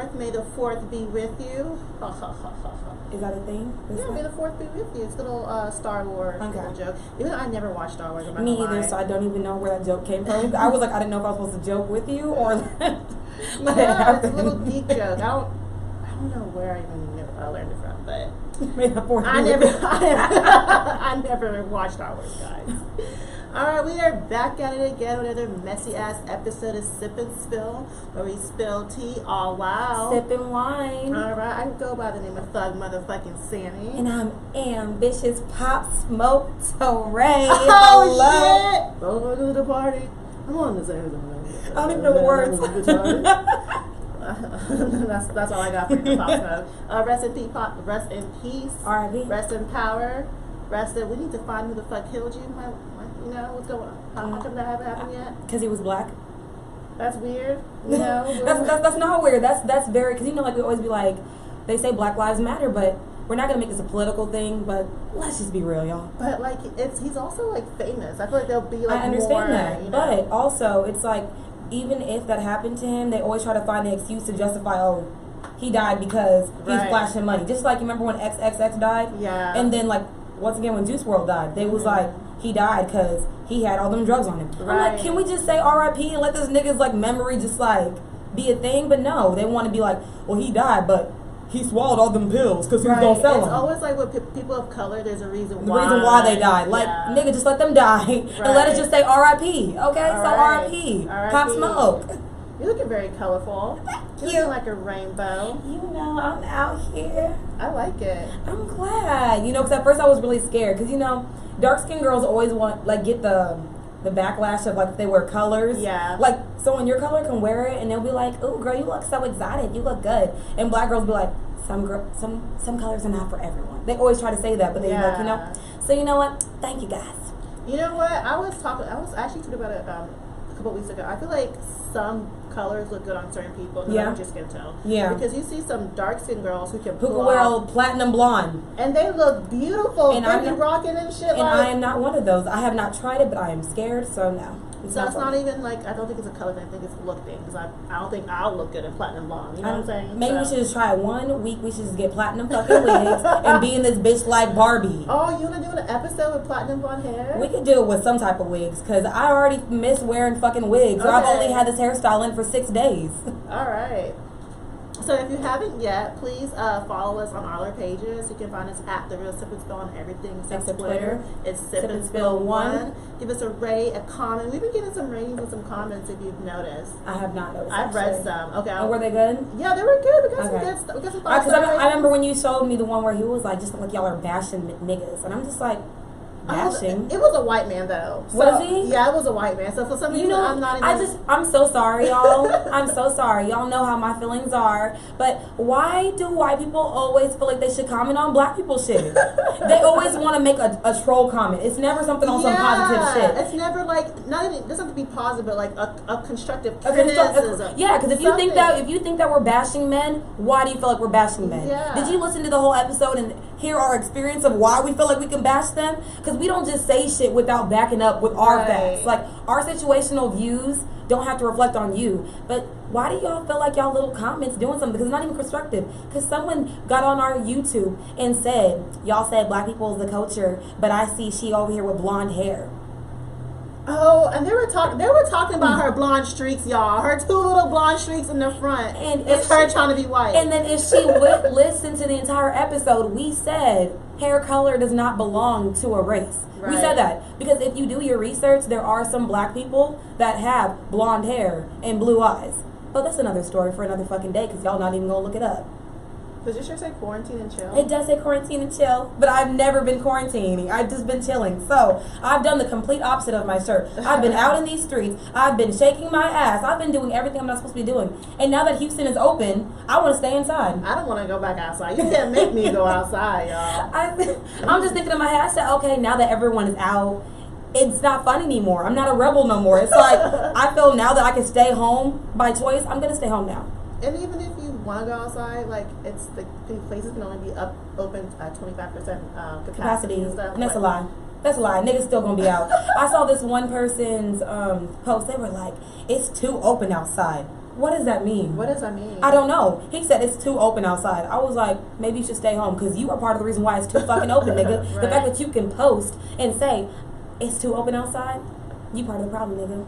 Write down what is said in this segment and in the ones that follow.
4th. May the 4th be with you. Is that a thing? Yeah, May the 4th be with you. It's a little Star Wars little joke. Even though I never watched Star Wars. Me either, so I don't even know where that joke came from. I was like, I didn't know if I was supposed to joke with you or... Yeah, it's a little geek joke. I don't know where I even learned it from, but... May the 4th I never watched Star Wars, guys. Alright, we are back at it again with another messy ass episode of Sip and Spill, where we spill tea all loud. Sipping wine. Alright, I go by the name of Thug Motherfucking Sammy. And I'm ambitious Pop Smoke Torre. Oh shit! Welcome to the party. I'm on the same. I don't even know the words. that's all I got for you, Pop Smoke. Rest in peace, rest in peace. R.I.P. Rest in power. Rest in. We need to find who the fuck killed you. You know what's going on? How come that haven't happened yet? Because he was black. That's weird. You know. that's not weird. That's very, because you know, like we always be like, they say Black Lives Matter, but we're not gonna make this a political thing. But let's just be real, y'all. But like, he's also like famous. I feel like there'll be like I understand more, that, you know? but also it's like, even if that happened to him, they always try to find an excuse to justify, oh, he died because he's flashing money. Just like, you remember when XXX died? Yeah. And then, like, once again, when Juice WRLD died, they was like, he died because he had all them drugs on him. Right. I'm like, can we just say R.I.P. and let this nigga's, like, memory just, like, be a thing? But no, they want to be like, well, he died, but he swallowed all them pills because he was going to sell them. It's always like with people of color, there's a reason why. The reason why they died. Like, nigga, just let them die. And let us just say R.I.P. Okay? So R.I.P. Pop Smoke. You're looking very colorful. You're looking like a rainbow. You know, I'm out here. I like it. I'm glad. You know, because at first I was really scared. Because, you know, dark-skinned girls always want, like, get the backlash of, like, if they wear colors. Yeah. Like, someone your color can wear it, and they'll be like, ooh, girl, you look so exotic. You look good. And black girls be like, some colors are not for everyone. They always try to say that, but they like, you know. So, you know what? Thank you, guys. You know what? I was actually talking about it a couple weeks ago. I feel like some colors look good on certain people. Yeah. Just skin tone. Yeah. Because you see some dark skinned girls who can wear a platinum blonde. And they look beautiful. And I'm rocking and shit. And I am not one of those. I have not tried it, but I am scared, so no. So it's not even like, I don't think it's a color thing, I think it's a look thing. Because I don't think I'll look good in platinum blonde. You know what I'm saying? Maybe we should just try it 1 week. We should just get platinum fucking wigs and be in this bitch like Barbie. Oh, you want to do an episode with platinum blonde hair? We could do it with some type of wigs. Because I already miss wearing fucking wigs. Okay. I've only had this hairstyle in for 6 days. Alright. So if you haven't yet, please follow us on all our pages. You can find us at The Real Sip and Spill on everything except Twitter. It's Sip and Spill 1. Give us a rate, a comment. We've been getting some ratings and some comments if you've noticed. I have not noticed. I've read some. Okay. Oh, were they good? Yeah, they were good. We got some good stuff. We got some thoughts. I remember when you showed me the one where he was like, just like y'all are bashing niggas. And I'm just like, bashing. It was a white man though. So, was he? Yeah, it was a white man. So for some reason, I'm not even. I'm so sorry, y'all. I'm so sorry. Y'all know how my feelings are. But why do white people always feel like they should comment on black people's shit? They always want to make a troll comment. It's never something on some positive shit. It's never like, not even, it doesn't have to be positive, but like a constructive criticism. Yeah, because if you think that we're bashing men, why do you feel like we're bashing men? Yeah. Did you listen to the whole episode and hear our experience of why we feel like we can bash them? Because we don't just say shit without backing up with our facts. Like, our situational views don't have to reflect on you. But why do y'all feel like y'all little comments doing something? Because it's not even constructive. Because someone got on our YouTube and said, y'all said black people is the culture, but I see she over here with blonde hair. Oh, and they were talking about her blonde streaks, y'all. Her 2 little blonde streaks in the front. And it's her trying to be white. And then if she would listen to the entire episode, we said hair color does not belong to a race. Right. We said that. Because if you do your research, there are some black people that have blonde hair and blue eyes. But that's another story for another fucking day because y'all not even going to look it up. Does your shirt say quarantine and chill? It does say quarantine and chill, but I've never been quarantining. I've just been chilling. So I've done the complete opposite of my shirt. I've been out in these streets. I've been shaking my ass. I've been doing everything I'm not supposed to be doing. And now that Houston is open, I want to stay inside. I don't want to go back outside. You can't make me go outside, y'all. I'm just thinking in my head, I said, okay, now that everyone is out, it's not fun anymore. I'm not a rebel no more. It's like, I feel now that I can stay home by choice, I'm going to stay home now. And even if you want to go outside, like, it's the places can only be open at 25% capacity and stuff. And that's a lie. That's a lie. Niggas still gonna be out. I saw this one person's post. They were like, "It's too open outside." What does that mean? What does that mean? I don't know. He said it's too open outside. I was like, maybe you should stay home because you are part of the reason why it's too fucking open, nigga. Right. The fact that you can post and say it's too open outside, you part of the problem, nigga.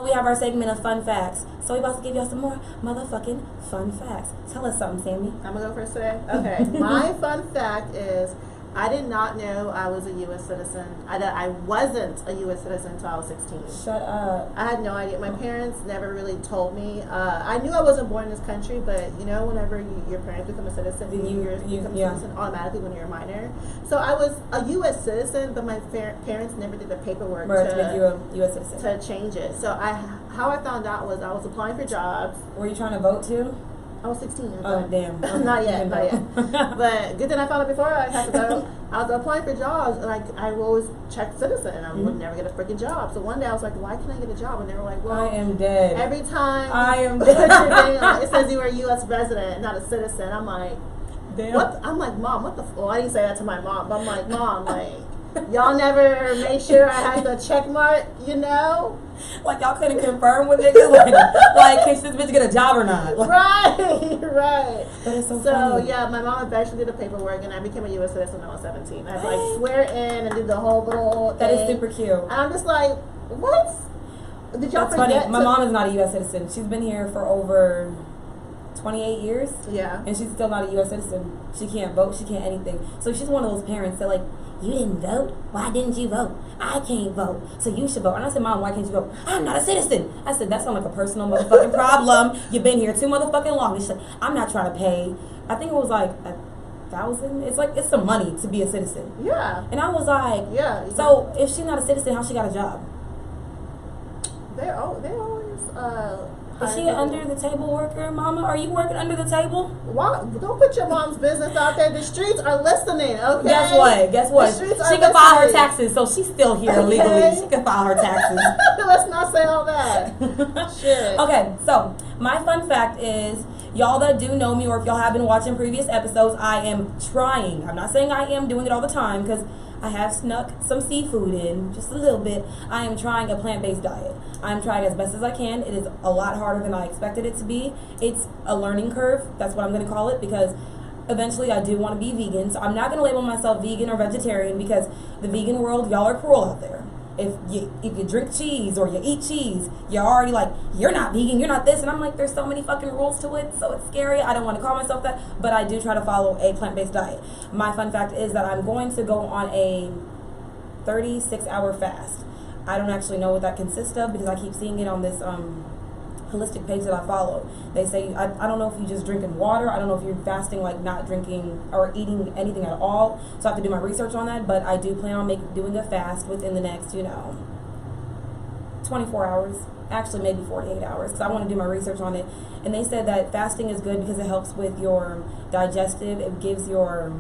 We have our segment of fun facts. So we about to give y'all some more motherfucking fun facts. Tell us something, Sammy. I'm gonna go first today. Okay. My fun fact is I did not know I was a U.S. citizen. I wasn't a U.S. citizen until I was 16. Shut up. I had no idea. My parents never really told me. I knew I wasn't born in this country, but you know, whenever your parents become a citizen, you become a citizen automatically when you're a minor. So I was a U.S. citizen, but my parents never did the paperwork to make you a U.S. citizen. To change it. So how I found out was I was applying for jobs. Were you trying to vote too? I was 16. Oh, damn. Not yet. But good thing I found it before I had to go. I was applying for jobs, and I always checked citizen, and I would never get a freaking job. So one day I was like, why can't I get a job? And they were like, well, I am dead. Every time I am dead. it says you were a U.S. resident, not a citizen. I'm like, damn. What? I'm like, Mom, what the well, I didn't say that to my mom, but I'm like, Mom, like, y'all never made sure I had the check mark, you know? Like, y'all couldn't confirm with niggas? Like, can this bitch get a job or not? Like, right. That is so funny. Yeah, my mom eventually did the paperwork, and I became a U.S. citizen when I was 17. I had to, like, swear in and do the whole little thing. That is super cute. And I'm just like, what? Did y'all That's funny. My mom is not a U.S. citizen. She's been here for over 28 years. Yeah. And she's still not a U.S. citizen. She can't vote. She can't anything. So she's one of those parents that, like, you didn't vote? Why didn't you vote? I can't vote, so you should vote. And I said, Mom, why can't you vote? I'm not a citizen. I said, that sounds like a personal motherfucking problem. You've been here too motherfucking long. And she's like, I'm not trying to pay. I think it was like $1,000. It's like, it's some money to be a citizen. Yeah. And I was like, yeah. So if she's not a citizen, how she got a job? They always is she an under the table worker, Mama? Are you working under the table? Why? Don't put your mom's business out there. The streets are listening, okay? Guess what? She can file her taxes, so she's still here legally. She can file her taxes. Let's not say all that. Shit. Okay, so my fun fact is, y'all that do know me, or if y'all have been watching previous episodes, I am trying. I'm not saying I am doing it all the time, because I have snuck some seafood in, just a little bit. I am trying a plant-based diet. I'm trying as best as I can. It is a lot harder than I expected it to be. It's a learning curve. That's what I'm going to call it, because eventually I do want to be vegan. So I'm not going to label myself vegan or vegetarian, because the vegan world, y'all are cruel out there. If you drink cheese or you eat cheese, you're already like, you're not vegan, you're not this. And I'm like, there's so many fucking rules to it, so it's scary. I don't want to call myself that, but I do try to follow a plant-based diet. My fun fact is that I'm going to go on a 36-hour fast. I don't actually know what that consists of, because I keep seeing it on this holistic page that I follow. They say, I don't know if you're just drinking water. I don't know if you're fasting, like not drinking or eating anything at all. So I have to do my research on that. But I do plan on doing a fast within the next, 24 hours. Actually, maybe 48 hours. Because I want to do my research on it. And they said that fasting is good because it helps with your digestive. It gives your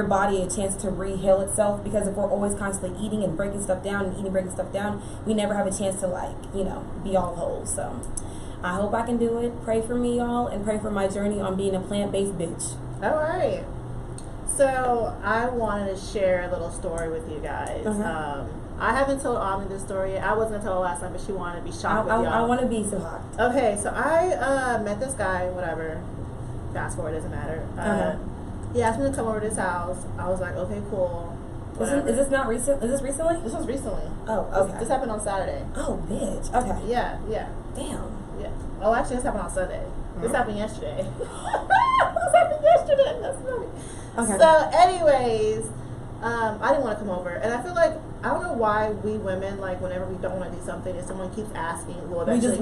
body a chance to re-heal itself, because if we're always constantly eating and breaking stuff down and eating, breaking stuff down, we never have a chance to, like, be all whole. So I hope I can do it. Pray for me, y'all, and pray for my journey on being a plant-based bitch. All right. So I wanted to share a little story with you guys. I haven't told Autumn this story yet. I wasn't going to tell her last time, but she wanted to be shocked with y'all. I want to be so hot. Okay, so I met this guy, whatever. Fast forward, doesn't matter. He asked me to come over to his house. I was like, okay, cool. Is this not recent? Is this recently? This was recently. Oh, okay. This happened on Saturday. Oh, bitch. Okay. Yeah. Damn. Yeah. Oh, actually, this happened on Sunday. This happened yesterday. This happened yesterday. That's funny. Okay. So, anyways, I didn't want to come over. And I feel like, I don't know why we women, like, whenever we don't want to do something and someone keeps asking, we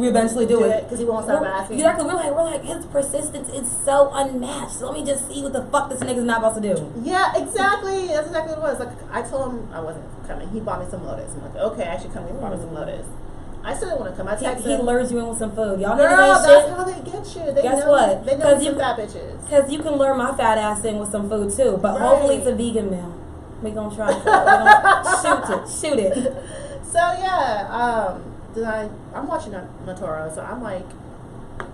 eventually do it. Because he won't stop asking. Exactly. We're like, his persistence is so unmatched. So let me just see what the fuck this nigga's not about to do. Yeah, exactly. That's exactly what it was. Like, I told him I wasn't coming. He bought me some lotus. I'm like, okay, I should come. He bought me some lotus. I still didn't want to come. I texted him. He lures you in with some food. Y'all Girl, niggas ain't that's shit. how they get you. They Guess know, what? They know some fat bitches. Because you can lure my fat ass in with some food too. But hopefully it's a vegan meal. We gonna try it. We gonna shoot it. So yeah, I'm watching Natoro, so I'm like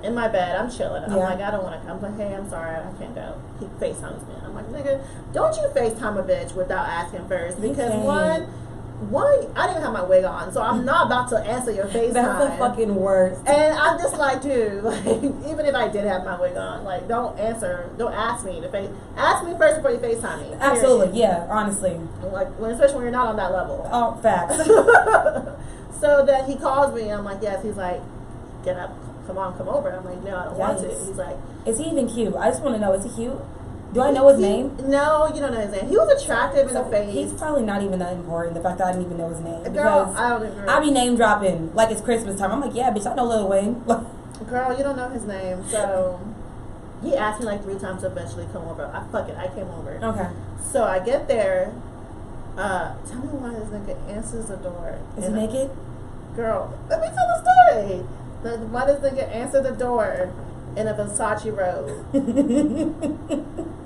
in my bed, I'm chilling. I'm like, I don't want to come. I'm like, hey, I'm sorry, I can't go. He FaceTimes me. I'm like, nigga, don't you FaceTime a bitch without asking first? Because one, why? I didn't even have my wig on, so I'm not about to answer your FaceTime. That's the fucking worst. And I'm just like, dude, like, even if I did have my wig on, like, don't ask me to ask me first before you FaceTime me. Absolutely, yeah, honestly. Like, especially when you're not on that level. Oh, facts. So then he calls me, and I'm like, yes. He's like, get up, come over. I'm like, no, I don't want to. He's like, is he even cute? I just want to know, is he cute? Do I know his name? No, you don't know his name. He was attractive in the face. He's probably not even that important, the fact that I didn't even know his name. Girl, I don't agree. I be name dropping like it's Christmas time. I'm like, yeah, bitch, I know Lil Wayne. Girl, you don't know his name. So he asked me like 3 times to eventually come over. I came over. Okay. So I get there. Tell me why this nigga answers the door. Is he naked? Girl, let me tell the story. Why does nigga answer the door in a Versace robe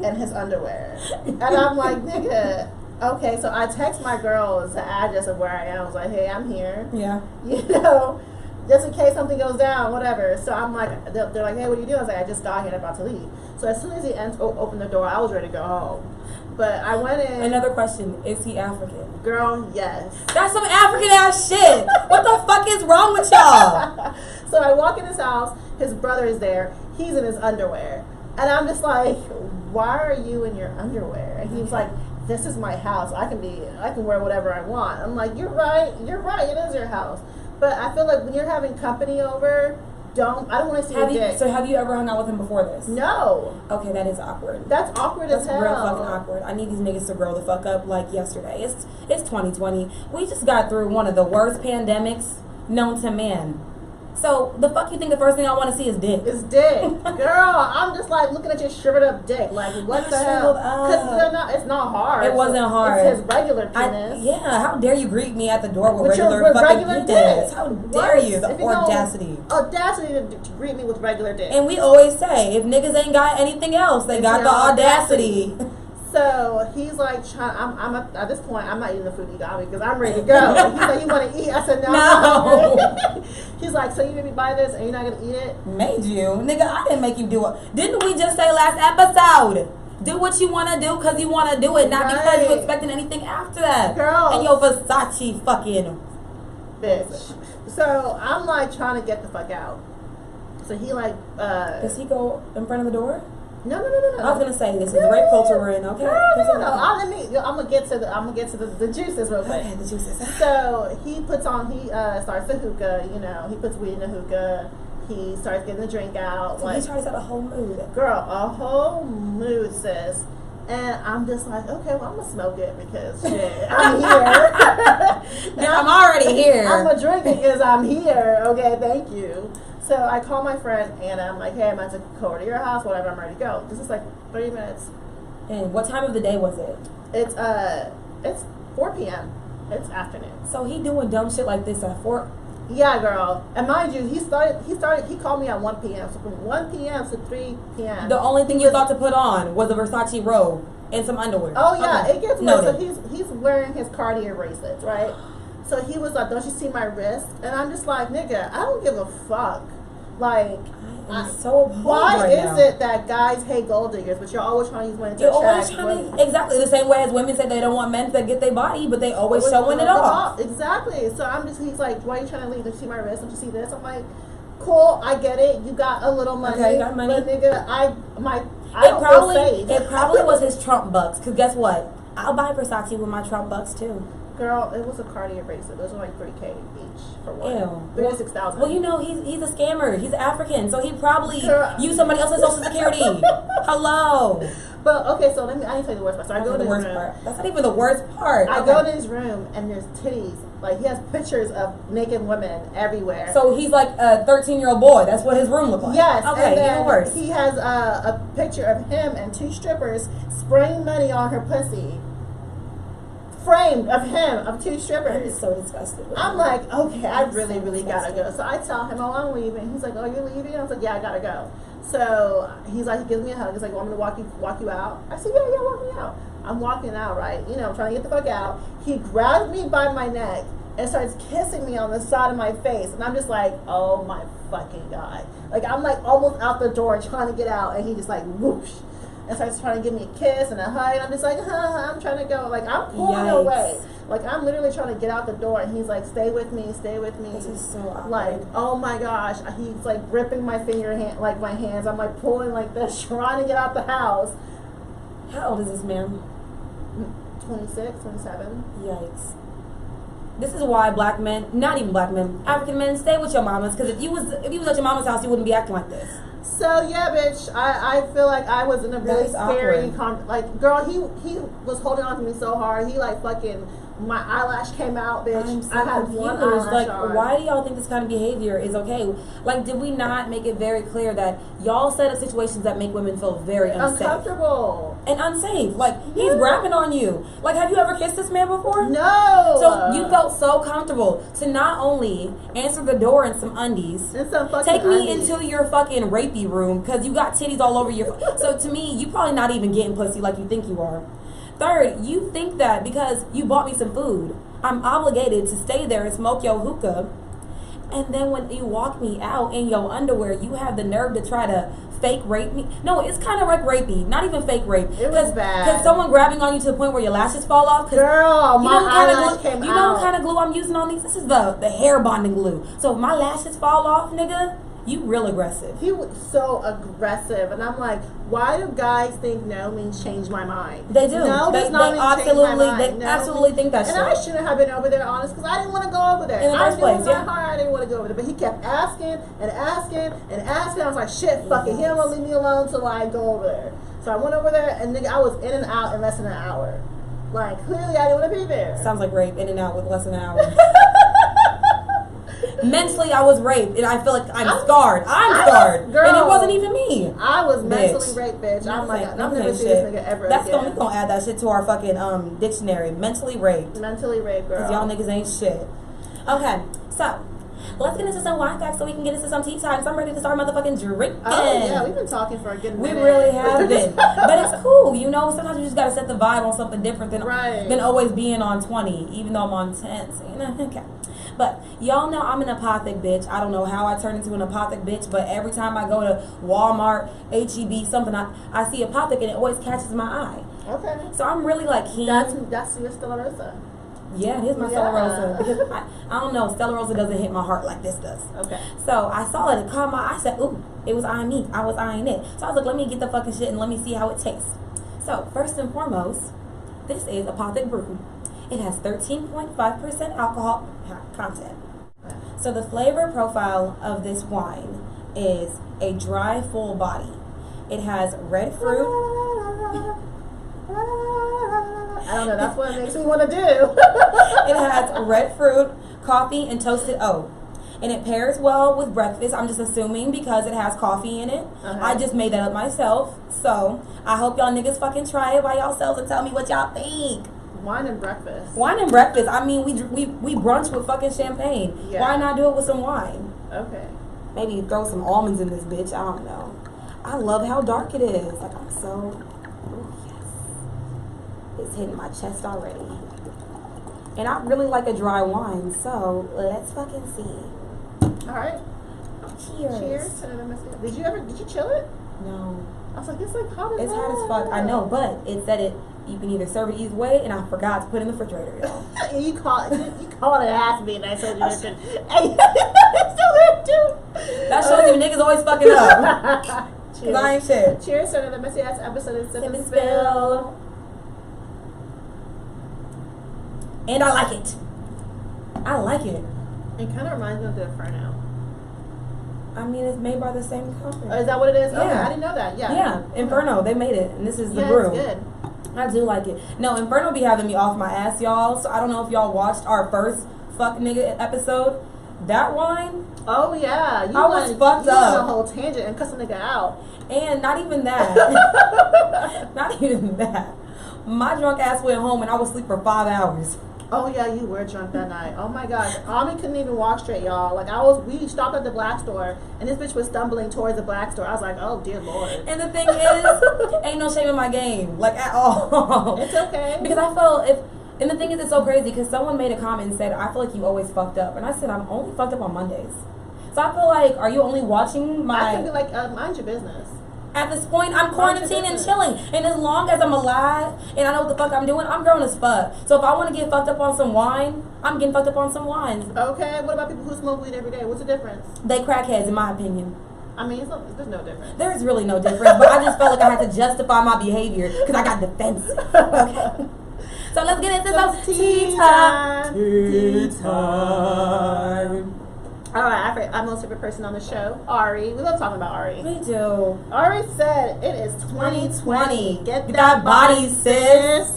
and his underwear? And I'm like, nigga, okay. So I text my girls the address of where I am. I was like, hey, I'm here. Yeah. You know, just in case something goes down, whatever. So I'm like, they're like, hey, what are you doing? I was like, I just got here and I'm about to leave. So as soon as he opened the door, I was ready to go home. But I went in. Another question, is he African? Girl, yes. That's some African ass shit. What the fuck is wrong with y'all? So I walk in his house, his brother is there, he's in his underwear. And I'm just like, why are you in your underwear? And he was like, this is my house. I can wear whatever I want. I'm like, you're right, it is your house. But I feel like when you're having company over, I don't want to see your dick. So have you ever hung out with him before this? No. Okay, that is awkward. That's awkward as hell. That's real fucking awkward. I need these niggas to grow the fuck up like yesterday. It's 2020. We just got through one of the worst pandemics known to man. So the fuck you think the first thing I want to see is dick? It's dick. Girl, I'm just like looking at your shriveled up dick. Like, what the hell? Because it's not hard. It wasn't hard. It's his regular penis. Yeah, how dare you greet me at the door with regular fucking dick? How dare you? The audacity. Audacity to greet me with regular dick. And we always say, if niggas ain't got anything else, they got the audacity. So he's like, at this point, I'm not eating the food he got me because I'm ready to go. He's like, you want to eat? I said, no. He's like, so you made me buy this and you're not going to eat it? Made you? Nigga, I didn't make you do it. Didn't we just say last episode? Do what you want to do because you want to do it, not because you're expecting anything after that. Girl. And your Versace fucking bitch. So I'm like trying to get the fuck out. So he like, does he go in front of the door? No. I was gonna say this is rape culture we're in. Okay. No. I'm gonna get to the juices real quick. Okay, the juices. So he starts the hookah. You know, he puts weed in the hookah. He starts getting the drink out. So he tries out a whole mood. Girl, a whole mood, sis. And I'm just like, okay, well, I'm gonna smoke it because shit, I'm here. Now I'm already here. I'm gonna drink it because I'm here. Okay, thank you. So I call my friend Anna. I'm like, hey, I'm about to go over to your house, whatever. I'm ready to go. This is like 30 minutes. And what time of the day was it? It's 4 p.m. It's afternoon. So he doing dumb shit like this at 4? Yeah, girl. And mind you, he called me at 1 p.m. So from 1 p.m. to 3 p.m. The only thing you thought to put on was a Versace robe and some underwear. Oh yeah, okay. It gets worse. Noted. So he's wearing his Cartier bracelets, right? So he was like, don't you see my wrist? And I'm just like, nigga, I don't give a fuck. Like, I'm so appalled why right is now. it that guys hate gold diggers, but you're always trying to use women to attract exactly the same way as women say they don't want men to get their body, but they always showing it off. Exactly. So he's like, why are you trying to leave? Don't you see my wrist? Don't you see this? I'm like, cool, I get it. You got a little money. Okay, you got money. But nigga, I don't feel safe. It probably was his Trump bucks, because guess what? I'll buy Versace with my Trump bucks too. Girl, it was a Cartier bracelet. Those were like $3K each for one. Ew. 36,000. Well, you know, he's a scammer. He's African, so he probably used somebody else's social security. Hello. But okay, so I need to tell you the worst part. So I go to his room. That's not even the worst part. I go to his room and there's titties. Like, he has pictures of naked women everywhere. So he's like a 13-year-old boy. That's what his room looked like. Yes. Okay, and then even worse. He has a picture of him and 2 strippers spraying money on her pussy. Framed of him, of 2 strippers. I'm so disgusted. I'm like, okay, I really gotta go. So I tell him, oh, I'm leaving. He's like, oh, you're leaving? I was like, yeah, I gotta go. So he's like, he gives me a hug. He's like, want me to walk you out? I said, yeah, walk me out. I'm walking out, right? You know, I'm trying to get the fuck out. He grabs me by my neck and starts kissing me on the side of my face. And I'm just like, oh my fucking God. Like, I'm like almost out the door trying to get out. And he just like, whoosh. and starts trying to give me a kiss and a hug, and I'm just like, I'm trying to go. Like, I'm pulling away. Like, I'm literally trying to get out the door, and he's like, stay with me, stay with me. This is so awkward. Like, oh my gosh. He's like gripping my like my hands. I'm like pulling like this, trying to get out the house. How old is this man? 26, 27. Yikes. This is why black men, not even black men, African men, stay with your mamas. Because if you was at your mama's house, you wouldn't be acting like this. So yeah, bitch, I feel like I was in a really scary like, girl, he was holding on to me so hard. He like fucking, my eyelash came out, bitch. I had one eyelash like, on. why do y'all think this kind of behavior is okay? Like, did we not make it very clear that y'all set up situations that make women feel very unsafe? Uncomfortable. And unsafe. Like, he's grabbing on you. Like, have you ever kissed this man before? No. So you felt so comfortable to not only answer the door in some undies, in some fucking take me undies. into your fucking rapey room because you got titties all over your... So to me, you probably not even getting pussy like you think you are. Third, you think that because you bought me some food, I'm obligated to stay there and smoke your hookah. And then when you walk me out in your underwear, you have the nerve to try to fake rape me. No, it's kind of like rapey, not even fake rape. It was bad. Because someone grabbing on you to the point where your lashes fall off. Girl, my eyelash came out. You know what kind of glue I'm using on these? This is the hair bonding glue. So if my lashes fall off, nigga, you real aggressive. He was so aggressive, and I'm like, why do guys think no means change my mind? They do. No, they does not mean absolutely, change my mind. they no. absolutely think that and shit. I shouldn't have been over there, honest, because I didn't want to go over there. In the first place, in my heart I didn't want to go over there, but he kept asking and asking and asking. I was like, shit, fuck it, he don't want to leave me alone till I go over there. So I went over there, and nigga, I was in and out in less than an hour. Like, clearly I didn't want to be there. Sounds like rape, in and out with less than an hour. Mentally, I was raped, and I feel like I'm scarred. I'm scarred, girl, and it wasn't even me. I was mentally raped, bitch. I'm like, I've never seen this nigga ever again. We gonna add that shit to our fucking dictionary. Mentally raped. Mentally raped, girl. Because y'all niggas ain't shit. Okay, so let's get into some wine facts so we can get into some tea time. So I'm ready to start motherfucking drinking. Oh yeah, we've been talking for a good minute. We really have been, but it's cool, you know. Sometimes you just gotta set the vibe on something different than always being on 20, even though I'm on 10. So, you know, okay. But y'all know I'm an apothic bitch. I don't know how I turned into an apothic bitch, but every time I go to Walmart, HEB, something, I see apothic and it always catches my eye. Okay. So I'm really like keen. That's your Stella Rosa. Yeah, it is my Stella Rosa. Because I don't know, Stella Rosa doesn't hit my heart like this does. Okay. So I saw it, it caught my eye. I said, ooh, it was eyeing me. I was eyeing it. So I was like, let me get the fucking shit and let me see how it tastes. So first and foremost, this is Apothic Brew. It has 13.5% alcohol content. So the flavor profile of this wine is a dry, full body. It has red fruit. I don't know, that's what it makes me want to do. It has red fruit, coffee, and toasted oat. And it pairs well with breakfast, I'm just assuming, because it has coffee in it. I just made that up myself. So I hope y'all niggas fucking try it by yourselves and tell me what y'all think. Wine and breakfast. Wine and breakfast. I mean, we brunch with fucking champagne. Yeah. Why not do it with some wine? Okay. Maybe throw some almonds in this bitch. I don't know. I love how dark it is. Like, I'm so... Oh, yes. It's hitting my chest already. And I really like a dry wine, so let's fucking see. All right. Cheers. Cheers. Did you chill it? No. I was like, it's like hot as It's hot as fuck. I know, but it said it. You can either serve it either way, and I forgot to put it in the refrigerator, y'all. you call it has to be, and I told you that shit. Hey, still there too. That shows you niggas always fucking up. Cheers. I ain't shit. Cheers to another messy ass episode of Sip and Spill. And I like it. I like it. It kind of reminds me of the Inferno. I mean, it's made by the same company. Oh, is that what it is? Yeah. Okay, I didn't know that. Yeah. Yeah, Inferno. They made it, and this is the brew. It's good. I do like it. No, Inferno be having me off my ass, y'all. So I don't know if y'all watched our first Fuck Nigga episode. That wine. Oh yeah, I was fucked up. You went on a whole tangent and cussed a nigga out. And not even that. Not even that. My drunk ass went home and I was asleep for 5 hours. Oh yeah, you were drunk that night. Oh my gosh, Ami couldn't even walk straight, y'all. Like we stopped at the black store, and this bitch was stumbling towards the black store. I was like, oh dear lord. And the thing is, ain't no shame in my game, like at all. It's okay. Because I felt and the thing is, it's so crazy because someone made a comment and said, I feel like you always fucked up, and I said, I'm only fucked up on Mondays. So I feel like, are you only watching my? I can be like, mind your business. At this point, I'm quarantining and chilling. And as long as I'm alive and I know what the fuck I'm doing, I'm grown as fuck. So if I want to get fucked up on some wine, I'm getting fucked up on some wine. Okay, what about people who smoke weed every day? What's the difference? They crackheads, in my opinion. I mean, there's no difference. There's really no difference, but I just felt like I had to justify my behavior because I got defensive. Okay. So let's get into some tea time. Tea time. All right, our most favorite person on the show, Ari. We love talking about Ari. We do. Ari said it is 2020. Get that body, sis.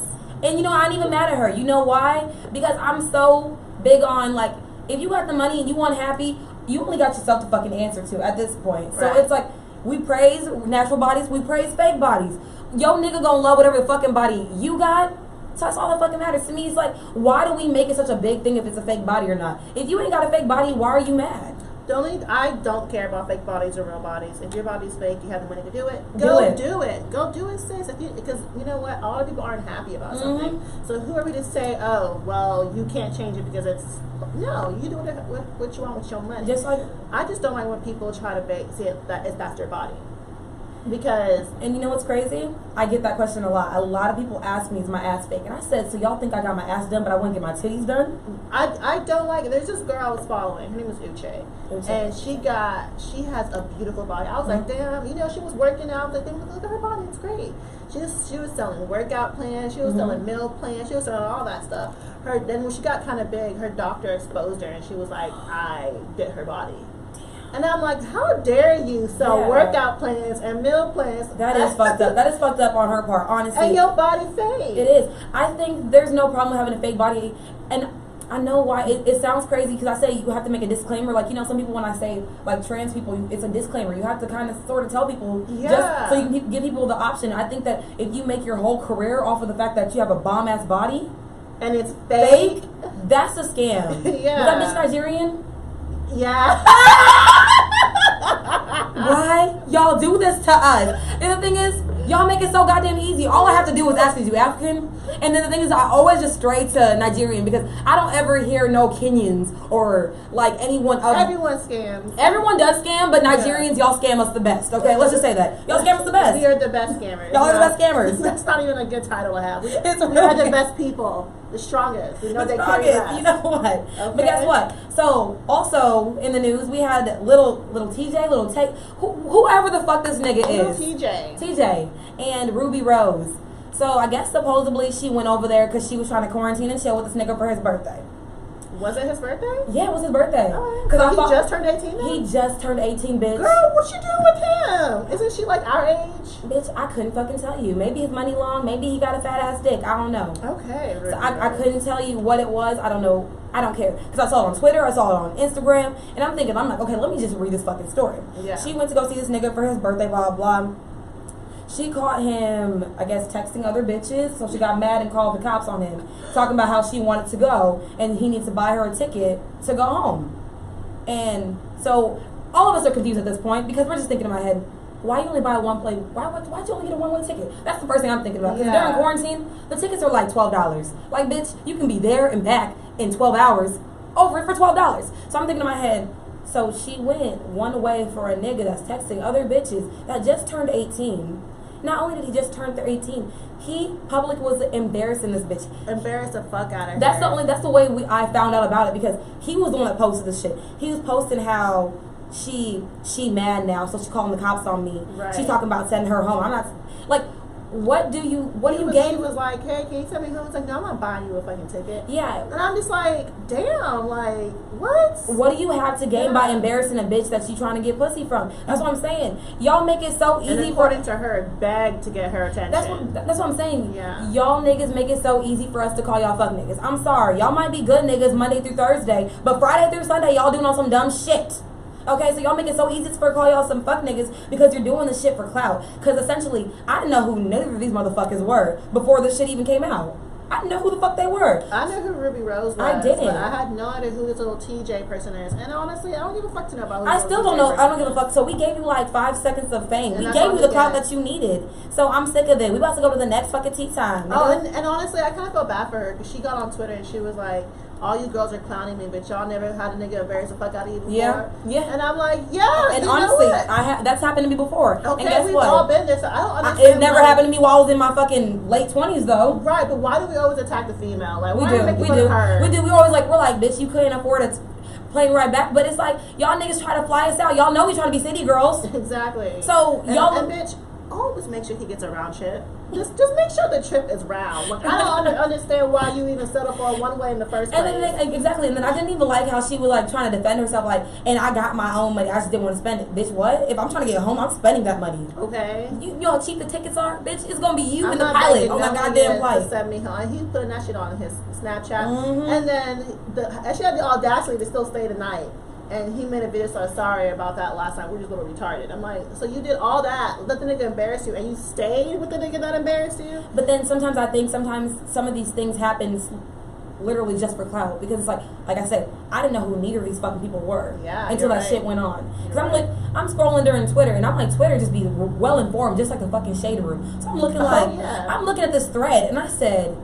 And you know, I ain't even mad at her. You know why? Because I'm so big on, like, if you got the money and you want happy, you only got yourself to fucking answer to at this point. So it's like, we praise natural bodies, we praise fake bodies. Yo nigga gonna love whatever fucking body you got. So that's all that fucking matters to me. It's like, why do we make it such a big thing if it's a fake body or not? If you ain't got a fake body, why are you mad? I don't care about fake bodies or real bodies. If your body's fake, you have the money to do it. Go do it. Go do it, sis. Because you know what, a lot of people aren't happy about something. So who are we to say, oh, well, you can't change it because it's no. You do what you want with your money. Just like I just don't like when people try to say that's their body. Because and you know what's crazy? I get that question a lot. A lot of people ask me, is my ass fake? And I said, so y'all think I got my ass done but I wouldn't get my titties done? I don't like it. There's this girl I was following. Her name was Uche. And she has a beautiful body. I was like, damn, you know, she was working out. I was like, look at her body, it's great. She was selling workout plans, she was selling meal plans, she was selling all that stuff. Then when she got kind of big, her doctor exposed her and she was like, I did her body. And I'm like, how dare you sell workout plans and meal plans? That is fucked up. That is fucked up on her part, honestly. And your body fake. It is. I think there's no problem with having a fake body. And I know why. It sounds crazy because I say you have to make a disclaimer. Like, you know, some people when I say, like, trans people, it's a disclaimer. You have to kind of sort of tell people just so you can give people the option. I think that if you make your whole career off of the fact that you have a bomb-ass body. And it's fake. That's a scam. Yeah. Is that bitch Nigerian? Yeah. Why y'all do this to us? And the thing is, y'all make it so goddamn easy. All I have to do is ask, is you African? And then the thing is, I always just stray to Nigerian because I don't ever hear no Kenyans or like anyone else. Everyone scams. Everyone does scam, but Nigerians, y'all scam us the best. Okay, let's just say that. Y'all scam us the best. We are the best scammers. Y'all are the best scammers. That's not even a good title to have. We are the best people. The strongest. We know they carry that. You know what? Okay. But guess what? So, also in the news, we had little TJ, little Tay, whoever the fuck this nigga is. TJ. And Ruby Rose. So, I guess supposedly she went over there because she was trying to quarantine and chill with this nigga for his birthday. Was it his birthday? Yeah, it was his birthday. Because he just turned 18 now? He just turned 18, bitch. Girl, what you doing with him? Isn't she like our age? Bitch, I couldn't fucking tell you. Maybe his money long. Maybe he got a fat ass dick. I don't know. Okay. So I couldn't tell you what it was. I don't know. I don't care. Because I saw it on Twitter. I saw it on Instagram. And I'm thinking, I'm like, okay, let me just read this fucking story. Yeah. She went to go see this nigga for his birthday, blah, blah. She caught him, I guess, texting other bitches. So she got mad and called the cops on him. Talking about how she wanted to go. And he needs to buy her a ticket to go home. And so all of us are confused at this point. Because we're just thinking in my head, why you only buy one play? Why'd you only get a one-way ticket? That's the first thing I'm thinking about. Because during quarantine, the tickets are like $12. Like, bitch, you can be there and back in 12 hours over it for $12. So I'm thinking in my head, so she went one way for a nigga that's texting other bitches that just turned 18. Not only did he just turn 18, he public was embarrassing this bitch. Embarrassed the fuck out of her. That's the way I found out about it because he was the one that posted this shit. He was posting how she mad now, so she calling the cops on me. Right. She's talking about sending her home. I'm not like, what do you gain? She was like, hey, can you send me home? It's like, no, I'm not buying you a fucking ticket. Yeah. And I'm just like, damn, like, what? What do you have to gain by embarrassing a bitch that you trying to get pussy from? That's what I'm saying. Y'all make it so easy. And according to her, begged to get her attention. That's what I'm saying. Yeah. Y'all niggas make it so easy for us to call y'all fuck niggas. I'm sorry. Y'all might be good niggas Monday through Thursday, but Friday through Sunday, y'all doing on some dumb shit. Okay, so y'all make it so easy for call y'all some fuck niggas because you're doing this shit for clout. Because essentially, I didn't know who neither of these motherfuckers were before this shit even came out. I didn't know who the fuck they were. I knew who Ruby Rose was. I didn't. But I had no idea who this little TJ person is. And honestly, I don't give a fuck to know about who I still don't know. I don't give a fuck. So we gave you like 5 seconds of fame. We gave you the clout that you needed. So I'm sick of it. We about to go to the next fucking tea time. Oh, and honestly, I kind of felt bad for her because she got on Twitter and she was like, all you girls are clowning me, but y'all never had a nigga embarrass the fuck out of you before. Yeah. And I'm like, yeah. And you honestly, know what? that's happened to me before. Okay, and guess we've what? all been there, so I don't understand. It never happened to me while I was in my fucking late 20s, though. Right, but why do we always attack the female? Like, We why do. are we making We fun do. of her? We do. We're like, bitch, you couldn't afford a plane ride back. But it's like, y'all niggas try to fly us out. Y'all know we trying to be city girls. Exactly. So, y'all. And bitch, always make sure he gets a round trip. Just make sure the trip is round. Like, I don't understand why you even settle for a one way in the first place. And then exactly, and then I didn't even like how she was like trying to defend herself, like, and I got my own money, I just didn't want to spend it. Bitch, what? If I'm trying to get home, I'm spending that money. Okay. You know how cheap the tickets are, bitch. It's gonna be you I'm and the not pilot on begging that no goddamn nigga flight. to send me home. He putting that shit on his Snapchat, Mhm. and then she had the audacity to still stay the night. And he made a video saying sorry about that last night. We're just a little retarded. I'm like, so you did all that, let the nigga embarrass you, and you stayed with the nigga that embarrassed you? But then sometimes I think some of these things happen literally just for clout, because it's like I said, I didn't know who neither of these fucking people were until that shit went on. Because I'm scrolling during Twitter, and I'm like, Twitter just be well informed, just like the fucking shade room. So I'm looking I'm looking at this thread, and I said,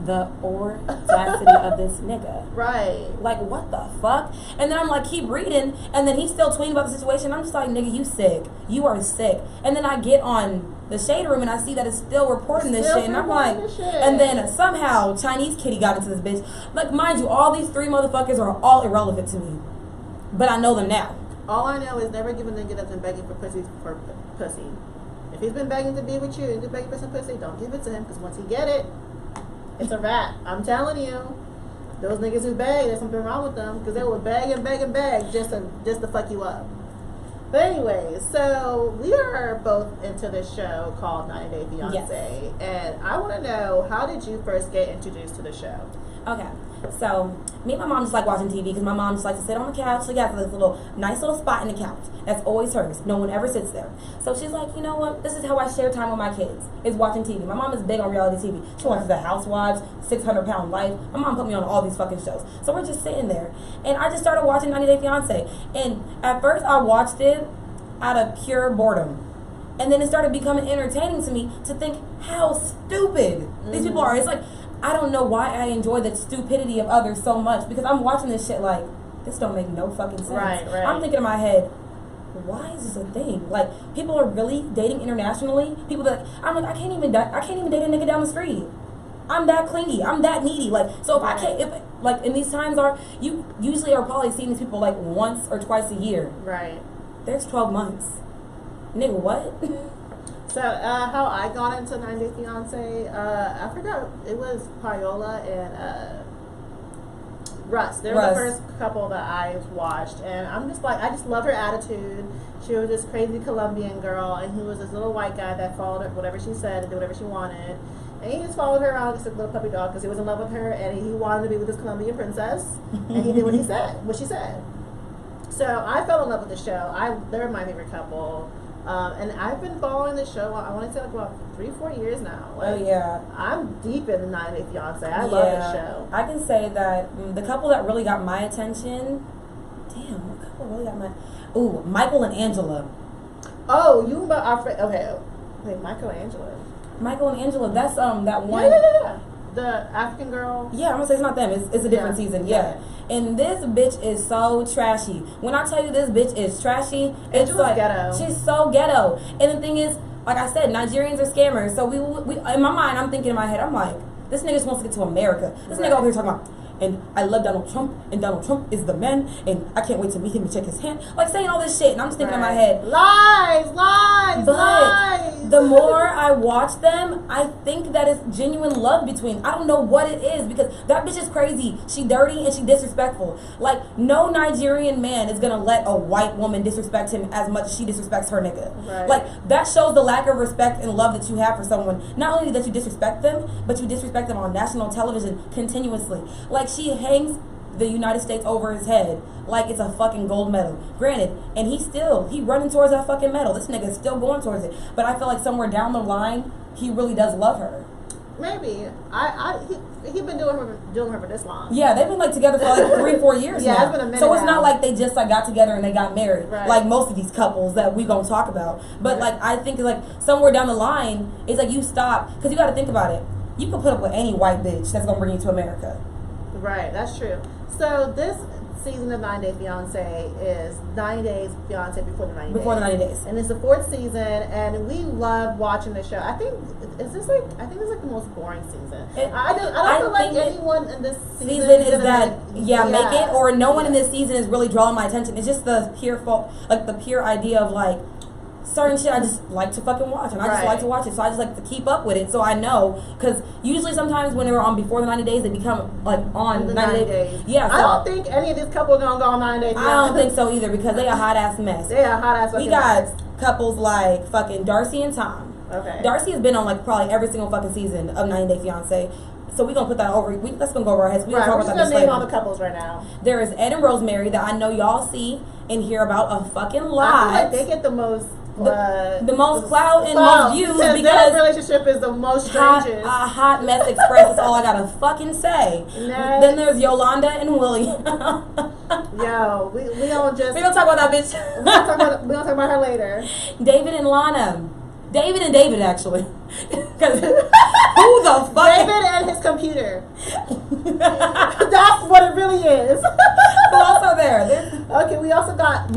the audacity of this nigga. Right. Like, what the fuck? And then I'm like, keep reading, and then he's still tweeting about the situation. I'm just like, nigga, you sick. You are sick. And then I get on the shade room, and I see that it's still reporting this shit, and I'm like, and then somehow Chinese kitty got into this bitch. Like, mind you, all these three motherfuckers are all irrelevant to me, but I know them now. All I know is never give a nigga that's been begging for pussy. If he's been begging to be with you and you're begging for some pussy, don't give it to him, because once he get it, it's a wrap. I'm telling you. Those niggas who beg, there's something wrong with them, because they will beg and beg and beg just to fuck you up. But anyways, so we are both into this show called 90 Day Fiancé, and I want to know, how did you first get introduced to the show? Okay, so me and my mom just like watching TV, because my mom just likes to sit on the couch. She got this nice little spot in the couch. That's always hers. No one ever sits there. So she's like, you know what? This is how I share time with my kids, is watching TV. My mom is big on reality TV. She watches The Housewives, 600-Pound Life. My mom put me on all these fucking shows. So we're just sitting there, and I just started watching 90 Day Fiancé. And at first I watched it out of pure boredom. And then it started becoming entertaining to me to think how stupid these people are. It's like, I don't know why I enjoy the stupidity of others so much, because I'm watching this shit like, this don't make no fucking sense. Right. I'm thinking in my head, why is this a thing? Like, people are really dating internationally. People that I'm like, I can't even date a nigga down the street. I'm that clingy. I'm that needy. Like, so if I can't, like in these times you usually are probably seeing these people like once or twice a year. Right. There's 12 months. Nigga, what? So, how I got into 90 Day Fiancé, I forgot, it was Paola and Russ. They were the first couple that I watched, and I'm just like, I just love her attitude. She was this crazy Colombian girl, and he was this little white guy that followed her, whatever she said, and did whatever she wanted. And he just followed her around just like a little puppy dog, because he was in love with her, and he wanted to be with this Colombian princess, and he did what she said. So I fell in love with the show. They're my favorite couple. And I've been following the show, I want to say like about 3-4 years now. Like, I'm deep in the 90 Day Fiancé. I love this show. I can say that the couple that really got my attention, what couple really got my, Michael and Angela. Oh, you about our friend, okay, wait, Michael and Angela, that's that one. Yeah. The African girl. Yeah, I'm gonna say it's not them. It's a different season. Yeah. And this bitch is so trashy. When I tell you this bitch is trashy, it's like ghetto. She's so ghetto. And the thing is, like I said, Nigerians are scammers. So we in my mind, I'm thinking in my head, I'm like, this nigga just wants to get to America. This nigga over here talking about, and I love Donald Trump, and Donald Trump is the man, and I can't wait to meet him and check his hand. Like, saying all this shit, and I'm just thinking in my head, lies. But the more I watch them, I think that it's genuine love between. I don't know what it is, because that bitch is crazy. She dirty and she disrespectful. Like, no Nigerian man is gonna let a white woman disrespect him as much as she disrespects her nigga. Right. Like, that shows the lack of respect and love that you have for someone. Not only that you disrespect them, but you disrespect them on national television continuously. Like, she hangs the United States over his head like it's a fucking gold medal. Granted, and he running towards that fucking medal. This nigga is still going towards it. But I feel like somewhere down the line, he really does love her. Maybe. He been doing her for this long. Yeah, they've been like together for like 3-4 years now. It's been a minute. So it's not like they just like got together and they got married. Right. Like most of these couples that we gonna talk about. But like, I think like somewhere down the line, it's like you stop, because you got to think about it. You can put up with any white bitch that's gonna bring you to America. Right, that's true. So this season of 90 Day Fiancé is 90 Days Fiancé before the 90 Before the 90 days. And it's the 4th season, and we love watching the show. I think this is like the most boring season. I don't feel like anyone in this season is that make it, or no one in this season is really drawing my attention. It's just the pure idea of like certain shit I just like to fucking watch, and I just like to watch it, so I just like to keep up with it, so I know, because usually sometimes when they were on before the 90 days, they become like on the 90 days. Yeah, so I don't think any of these couples are gonna go on 90 days. I don't think so either, because they a hot ass mess. They a hot ass. We got couples like fucking Darcy and Tom. Okay. Darcy has been on like probably every single fucking season of 90 Day Fiancé. So we're gonna put that over. That's gonna go over our heads. We're gonna talk about name all the couples right now. There is Ed and Rosemary that I know y'all see and hear about a fucking lot. I feel like they get the most. The most clout and most views because their relationship is the most strangest. Hot mess express is all I gotta fucking say. Then there's Yolanda and Willie. Yo, we don't just. We don't talk about that bitch. we don't talk about her later. David and Lana. David and David, actually. Because who the fuck? David and his computer. That's what it really is. Who else are there? Okay, we also got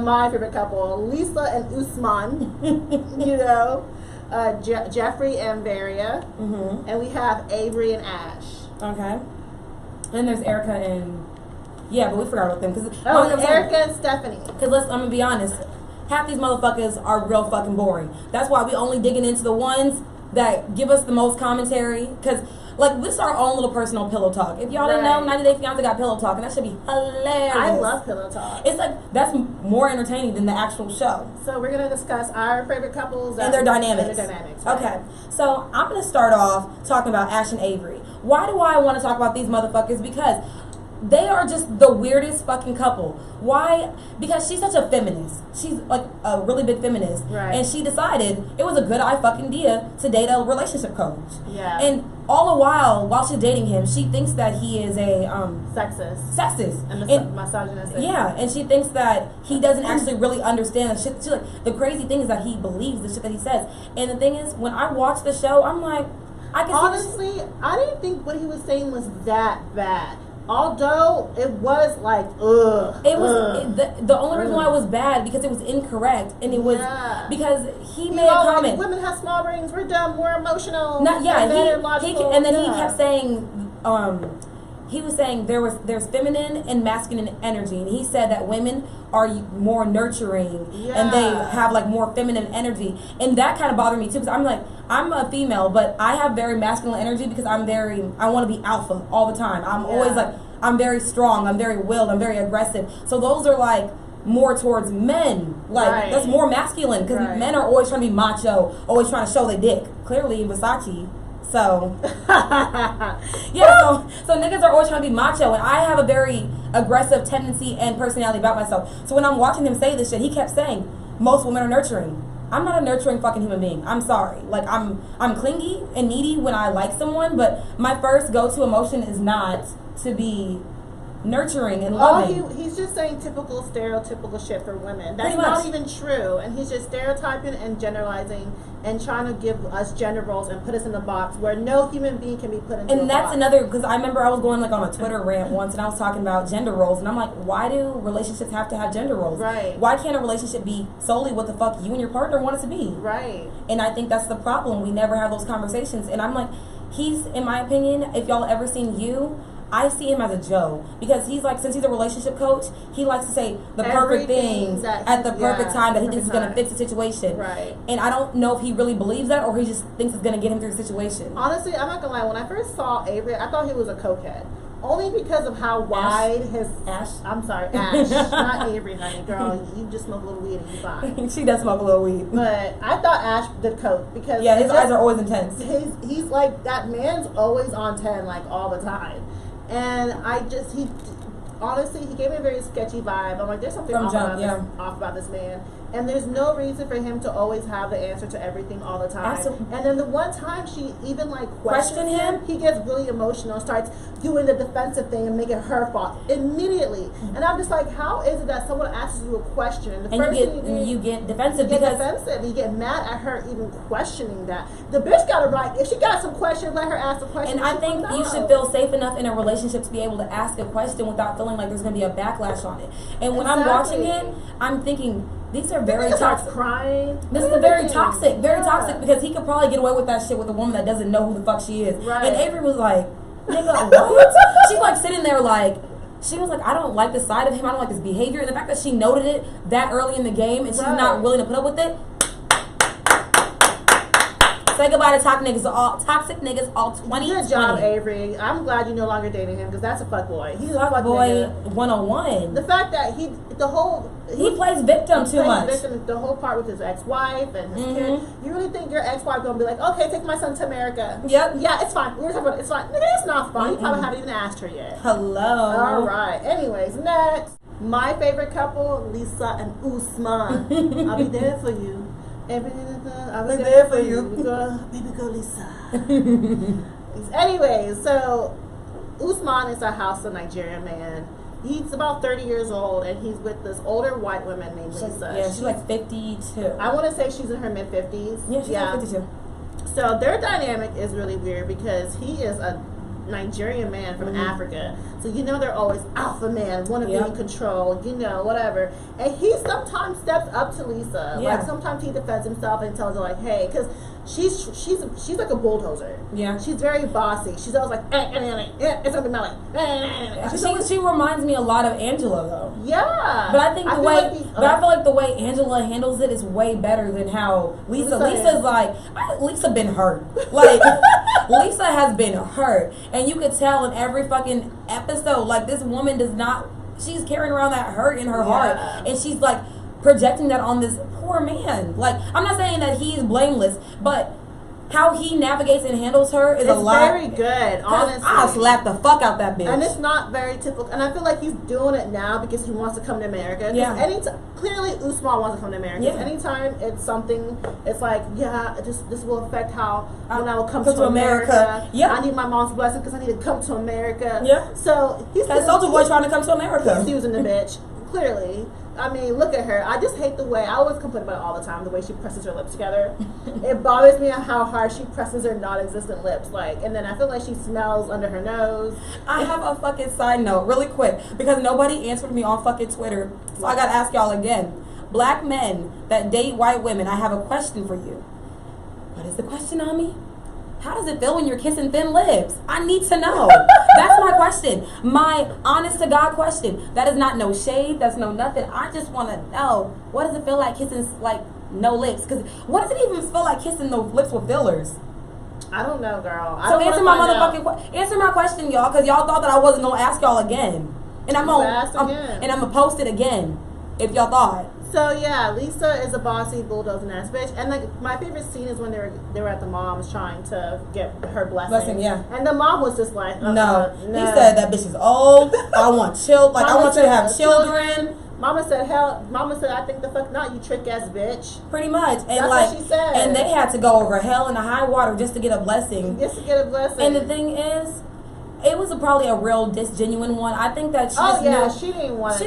my favorite couple, Lisa and Usman. You know, Jeffrey and Varia. Mm-hmm. And we have Avery and Ash. Okay. And there's Erica and... Yeah, but we forgot about them. Erica and Stephanie. Because I'm going to be honest. Half these motherfuckers are real fucking boring. That's why we only digging into the ones that give us the most commentary. Because, like, this is our own little personal pillow talk. If y'all didn't know, 90 Day Fiancé got pillow talk, and that should be hilarious. I love pillow talk. It's like, that's more entertaining than the actual show. So we're going to discuss our favorite couples. And their dynamics. Right? Okay. So I'm going to start off talking about Ash and Avery. Why do I want to talk about these motherfuckers? Because they are just the weirdest fucking couple. Why? Because she's such a feminist. She's like a really big feminist. Right. And she decided it was a good idea to date a relationship coach. Yeah. And all the while she's dating him, she thinks that he is a sexist. And misogynist. Yeah, and she thinks that he doesn't actually really understand the shit. She, like, the crazy thing is that he believes the shit that he says. And the thing is, when I watch the show, I'm like, I can honestly, I didn't think what he was saying was that bad. Although it was like, the only reason why it was bad because it was incorrect, and it was because he made a comment. Women have small brains. We're dumb. We're emotional. And then he kept saying, he was saying there's feminine and masculine energy, and he said that women are more nurturing and they have like more feminine energy, and that kind of bothered me too because I'm like, I'm a female, but I have very masculine energy because I want to be alpha all the time. I'm always like, I'm very strong, I'm very willed, I'm very aggressive. So those are like more towards men, like that's more masculine because men are always trying to be macho, always trying to show their dick. Clearly Versace. So so niggas are always trying to be macho, and I have a very aggressive tendency and personality about myself. So when I'm watching him say this shit, he kept saying most women are nurturing. I'm not a nurturing fucking human being. I'm sorry. Like I'm clingy and needy when I like someone, but my first go-to emotion is not to be nurturing and loving. He's just saying typical stereotypical shit for women. That's not even true, and he's just stereotyping and generalizing and trying to give us gender roles and put us in a box where no human being can be put into a box. And that's another, because I remember I was going like on a Twitter rant once, and I was talking about gender roles, and I'm like, why do relationships have to have gender roles? Right. Why can't a relationship be solely what the fuck you and your partner want it to be? Right. And I think that's the problem. We never have those conversations. And I'm like, he's, in my opinion, if y'all ever seen You, I see him as a Joe, because he's like, since he's a relationship coach, he likes to say the perfect things at the perfect time that he thinks is going to fix the situation. Right. And I don't know if he really believes that or he just thinks it's going to get him through the situation. Honestly, I'm not going to lie. When I first saw Avery, I thought he was a cokehead. Only because of how wide his... Ash? I'm sorry, Ash. Not Avery, honey. Girl, you just smoke a little weed and you're fine. She does smoke a little weed. But I thought Ash did coke because... Yeah, his eyes are always intense. He's like, that man's always on 10, like, all the time. And honestly, he gave me a very sketchy vibe. I'm like, there's something off about this man. And there's no reason for him to always have the answer to everything all the time. Absolutely. And then the one time she even like questions him, he gets really emotional and starts doing the defensive thing and making her fault immediately. And I'm just like, how is it that someone asks you a question and the first thing you get defensive you get mad at her even questioning that? The bitch got it right. If she got some questions, let her ask the question. And I think you should feel safe enough in a relationship to be able to ask a question without feeling like there's going to be a backlash on it. And when I'm watching it, I'm thinking, these are very toxic. Crying. This is very toxic because he could probably get away with that shit with a woman that doesn't know who the fuck she is. Right. And Avery was like, nigga, what? She's like sitting there like, she was like, I don't like the side of him. I don't like his behavior. And the fact that she noted it that early in the game and she's not willing to put up with it. Say goodbye to toxic niggas all 20. Good job, Avery. I'm glad you're no longer dating him because that's a fuckboy. He's a fuckboy 101. The fact that he plays victim too much. The whole part with his ex-wife and his kid. You really think your ex-wife gonna be like, okay, take my son to America? Yep. Yeah, it's fine. We were talking about it. It's fine. Nigga, it's not fine. You probably haven't even asked her yet. Hello. All right. Anyways, next, my favorite couple, Lisa and Usman. I'll be there for you. I'll be there for you. Baby girl Lisa. Anyways, so Usman is a Hausa Nigerian man. He's about 30 years old, and he's with this older white woman named Lisa. Yeah, she's like 52. I want to say she's in her mid-50s. Yeah, she's like 52. So their dynamic is really weird because he is a Nigerian man from Africa. So you know they're always alpha man, want to be in control, you know, whatever. And he sometimes steps up to Lisa. Yeah. Like sometimes he defends himself and tells her like, hey, because she's like a bulldozer. Yeah. She's very bossy. She's always like, it's gonna be my way. She reminds me a lot of Angela though. Yeah. But I think I feel like the way Angela handles it is way better than how Lisa's like, Lisa been hurt. Like Lisa has been hurt. And you could tell in every fucking episode, like this woman she's carrying around that hurt in her heart. And she's like projecting that on this poor man. Like, I'm not saying that he's blameless, but how he navigates and handles her is a lot. It's very good, honestly. I'll slap the fuck out that bitch. And it's not very typical. And I feel like he's doing it now because he wants to come to America. Yeah. Clearly, Usman wants to come to America. Yeah. Anytime it's something, it's like, this will affect how when I will come to America. Yeah. I need my mom's blessing because I need to come to America. Yeah. So he's that soldier boy trying to come to America. He's using the bitch. Clearly. I mean, look at her. I just hate the way, I always complain about it all the time, the way she presses her lips together. It bothers me how hard she presses her non-existent lips. Like, and then I feel like she smells under her nose. I have a fucking side note, really quick, because nobody answered me on fucking Twitter. So I gotta ask y'all again. Black men that date white women, I have a question for you. What is the question, Ami? How does it feel when you're kissing thin lips? I need to know. That's my question. My honest to God question. That is not no shade. That's no nothing. I just want to know, what does it feel like kissing like no lips? Because what does it even feel like kissing those lips with fillers? I don't know, girl. So answer my motherfucking answer my question, y'all, because y'all thought that I wasn't gonna ask y'all again. And I'm gonna post it again if y'all thought. So yeah, Lisa is a bossy bulldozing ass bitch, and like my favorite scene is when they were at the mom's trying to get her blessing. Yeah. And the mom was just like, no. He said that bitch is old. I want children. I want you to have children. Mama said, I think the fuck not, you trick ass bitch. Pretty much. And that's like, what she said. And they had to go over hell and the high water just to get a blessing. Just to get a blessing. And the thing is, it was probably a real genuine one. I think that she didn't want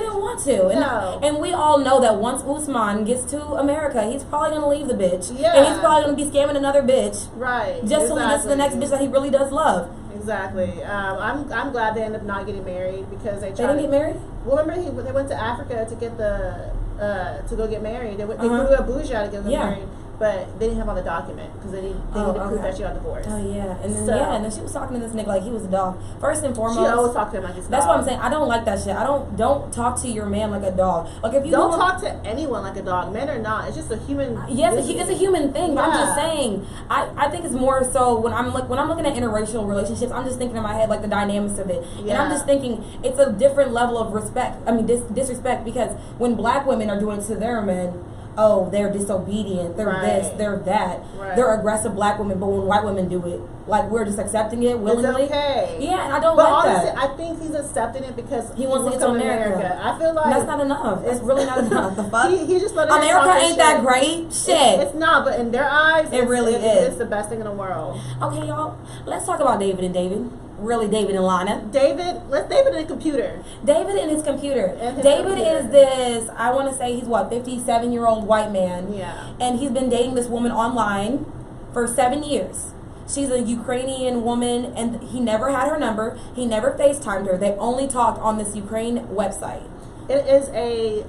to. And, no. And we all know that once Usman gets to America, he's probably going to leave the bitch. Yeah. And he's probably going to be scamming another bitch. Right. Just so he gets to the next bitch that he really does love. Exactly. I'm glad they ended up not getting married because they didn't get married? Well, remember they went to Africa to get to go get married. They flew to Abuja to get married. But they didn't have all the document because they needed to prove that she got divorced. Oh yeah, and then and then she was talking to this nigga like he was a dog. First and foremost, she always talked to him like he's a dog. That's what I'm saying. I don't like that shit. I don't talk to your man like a dog. Like if you don't talk to anyone like a dog, men or not. It's just a human. Yes, it's a human thing. But I'm just saying. I think it's more so when I'm looking at interracial relationships, I'm just thinking in my head like the dynamics of it, and I'm just thinking it's a different level of respect. I mean disrespect because when black women are doing it to their men. oh, they're disobedient, they're this, they're that, they're aggressive black women, but when white women do it, like, we're just accepting it willingly. It's okay. Yeah, and I don't but like honestly, that. I think he's accepting it because he wants to get to America. I feel like that's not enough. It's really not enough. The fuck? He just let America ain't that great. Shit. It's not, but in their eyes, it really is. It's the best thing in the world. Okay, y'all. Let's talk about David and David. Really, David and Lana. Let's David and the computer. David and his computer. David is this, I want to say he's 57-year-old white man. Yeah. And he's been dating this woman online for 7 years. She's a Ukrainian woman, and he never had her number. He never FaceTimed her. They only talked on this Ukraine website. It is a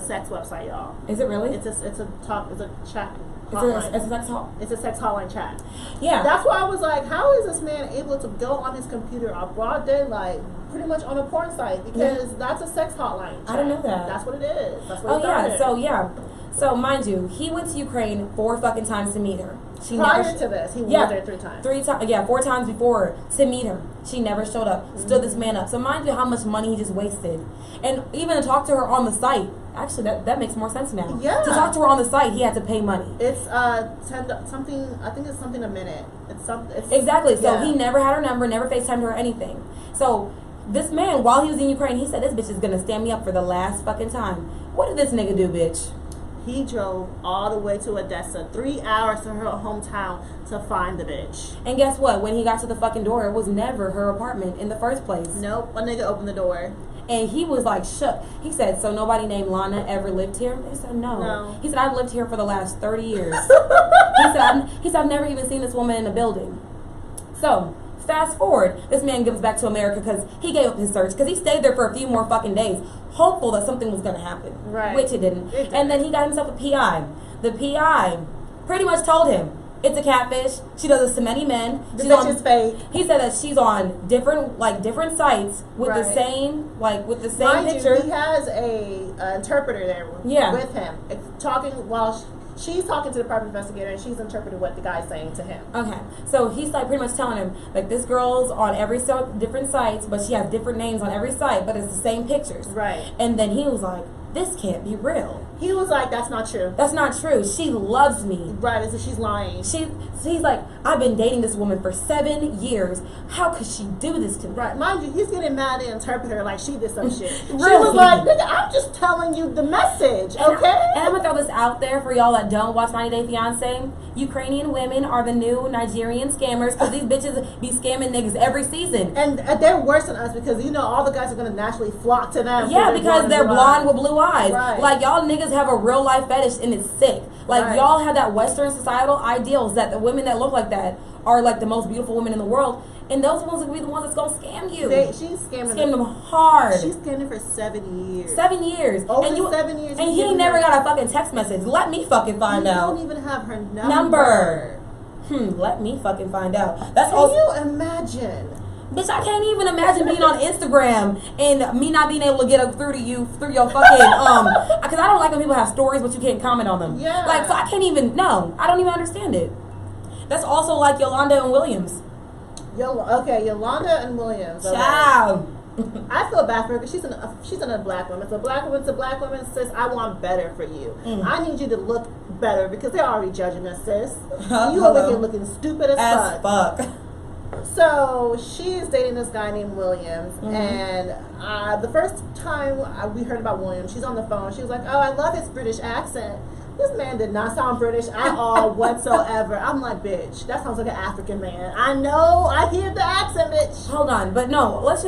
sex website, y'all. Is it really? It's a chat. It's a sex hall. It's a sex hotline chat. Yeah. That's why I was like, how is this man able to go on his computer on broad daylight, pretty much on a porn site? Because that's a sex hotline chat. I didn't know that. That's what it is. That's what it started. So mind you, he went to Ukraine 4 fucking times to meet her. Prior to this, he was there 3 times. 4 times before to meet her. She never showed up. Stood this man up. So mind you how much money he just wasted. And even to talk to her on the site, actually that makes more sense now. Yeah. To talk to her on the site, he had to pay money. It's something. I think it's something a minute. It's exactly. So he never had her number, never FaceTimed her or anything. So this man, while he was in Ukraine, he said this bitch is gonna stand me up for the last fucking time. What did this nigga do, bitch? He drove all the way to Odessa, 3 hours to her hometown to find the bitch. And guess what? When he got to the fucking door, it was never her apartment in the first place. Nope. A nigga opened the door. And he was like shook. He said, so nobody named Lana ever lived here? They said, no. He said, I've lived here for the last 30 years. he said, I've never even seen this woman in a building. So, fast forward, this man gives back to America because he gave up his search. Because he stayed there for a few more fucking days, hopeful that something was going to happen. Right. Which it didn't. And then he got himself a PI. The PI pretty much told him, it's a catfish. She does this to many men. The bitch is fake. He said that she's on different sites with the same picture. He has a interpreter there with him. It's talking while she's talking to the private investigator, and she's interpreting what the guy's saying to him. Okay, so he's like pretty much telling him like this girl's on every different sites, but she has different names on every site, but it's the same pictures. Right. And then he was like, this can't be real. He was like, that's not true. That's not true. She loves me. Right, so she's lying. He's like, I've been dating this woman for 7 years. How could she do this to me? Right, mind you, he's getting mad at the interpreter like she did some shit. Really? She was like, nigga, I'm just telling you the message, okay? And I'm gonna throw this out there for y'all that don't watch 90 Day Fiancé. Ukrainian women are the new Nigerian scammers because these bitches be scamming niggas every season. And they're worse than us because, you know, all the guys are gonna naturally flock to them. Yeah, because they're blonde with blue eyes. Right. Like, y'all niggas have a real life fetish and it's sick. Like, y'all have that Western societal ideals that the women that look like that are like the most beautiful women in the world. And those ones will be the ones that's gonna scam you. She's scamming them hard. She's scamming for 7 years. 7 years. Over 7 years. And he never got a fucking text message. Let me fucking find out. You don't even have her number. Let me fucking find out. Can you imagine? Bitch, I can't even imagine being on Instagram and me not being able to get up through to you through your fucking because I don't like when people have stories but you can't comment on them. Yeah. Like, so I can't even I don't even understand it. That's also like Yolanda and Williams. Yolanda and Williams. Ciao. I feel bad for her because she's a black woman. So black woman's a black woman, sis. I want better for you. I need you to look better because they're already judging us, sis. You over here looking stupid as fuck. So she is dating this guy named Williams, and the first time we heard about Williams, she's on the phone. She was like, "Oh, I love his British accent." This man did not sound British at all whatsoever. I'm like, bitch, that sounds like an African man. I know, I hear the accent, bitch. Hold on, but no, let's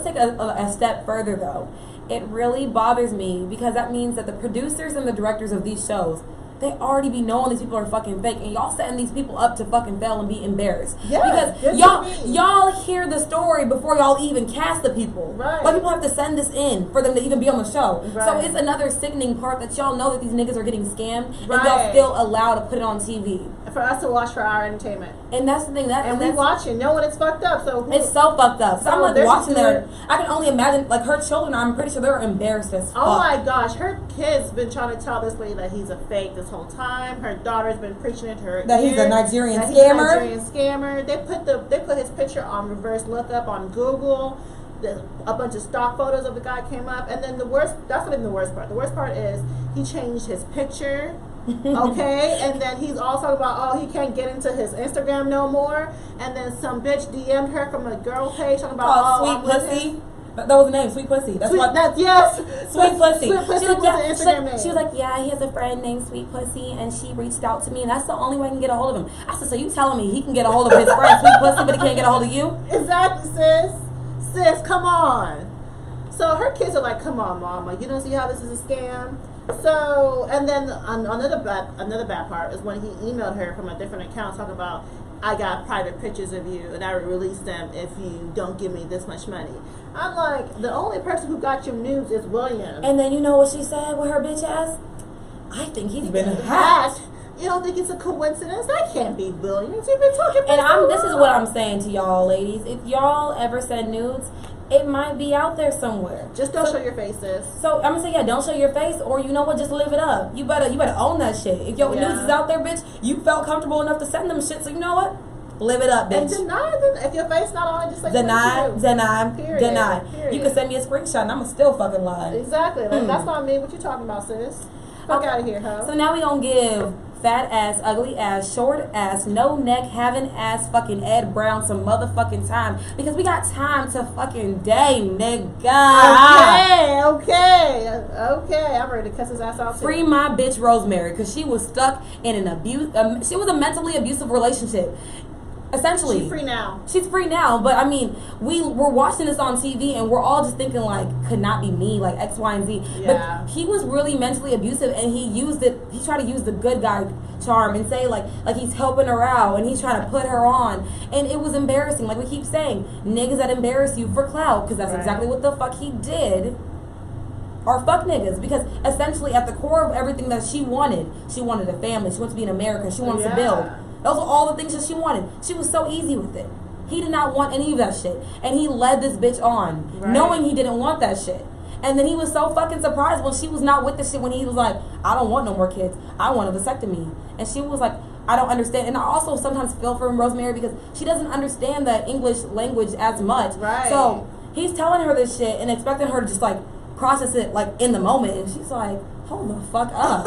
take a step further though. It really bothers me because that means that the producers and the directors of these shows, they already be knowing these people are fucking fake, and y'all setting these people up to fucking fail and be embarrassed. Yeah, because y'all hear the story before y'all even cast the people. Right. Like, people have to send this in for them to even be on the show. Right. So it's another sickening part that y'all know that these niggas are getting scammed, and y'all still allowed to put it on TV. For us to watch for our entertainment. And that's the thing. We watching, knowing it's fucked up. It's so fucked up. So I'm like watching there. I can only imagine, like, her children, I'm pretty sure they're embarrassed as fuck. Oh my gosh, her kid's been trying to tell this lady that he's a fake this whole time. Her daughter's been preaching it to her that he's a Nigerian scammer. They put his picture on reverse lookup on Google. a bunch of stock photos of the guy came up, and then that's not even the worst part. The worst part is he changed his picture. Okay, and then he's also talking about, he can't get into his Instagram no more, and then some bitch DM'd her from a girl page talking about sweet pussy. That was the name, Sweet Pussy. That's what. Yes. Sweet Pussy. Sweet Pussy was the Instagram name. She was like, yeah, he has a friend named Sweet Pussy, and she reached out to me, and that's the only way I can get a hold of him. I said, so you telling me he can get a hold of his friend Sweet Pussy, but he can't get a hold of you? Exactly, sis, come on. So her kids are like, come on, mama, you don't see how this is a scam? So, and then another bad part is when he emailed her from a different account talking about, I got private pictures of you and I will release them if you don't give me this much money. I'm like, the only person who got your nudes is William. And then you know what she said with her bitch ass? I think he's been hacked. You don't think it's a coincidence? That can't be Williams. You've been talking about this is what I'm saying to y'all ladies. If y'all ever send nudes, it might be out there somewhere. Just don't show your faces. So I'm gonna say, yeah, don't show your face, or you know what, just live it up. You better own that shit. If your news is out there, bitch, you felt comfortable enough to send them shit, so you know what? Live it up, bitch. And deny them. If your face not on it, just like deny. Period. You can send me a screenshot and I'ma still fucking lie. Exactly. Like, that's not me. What you talking about, sis? Fuck out of here, huh? So now we gonna give fat ass, ugly ass, short ass, no neck, having ass, fucking Ed Brown some motherfucking time, because we got time to fucking day, nigga. Okay. I'm ready to cuss his ass out too. Free my bitch Rosemary, because she was stuck in she was a mentally abusive relationship. Essentially, she's free now. She's free now, but I mean, we're watching this on TV and we're all just thinking like, could not be me, like X, Y, and Z. Yeah. But he was really mentally abusive, and he tried to use the good guy charm and say like he's helping her out and he's trying to put her on, and it was embarrassing. Like we keep saying, niggas that embarrass you for clout, because that's exactly what the fuck he did. Or fuck niggas, because essentially at the core of everything that she wanted a family. She wanted to be an American. She wanted to build. Those are all the things that she wanted. She was so easy with it. He did not want any of that shit. And he led this bitch on, knowing he didn't want that shit. And then he was so fucking surprised when she was not with the shit, when he was like, I don't want no more kids. I want a vasectomy. And she was like, I don't understand. And I also sometimes feel for Rosemary because she doesn't understand the English language as much. Right. So he's telling her this shit and expecting her to just like process it like in the moment. And she's like, hold the fuck up.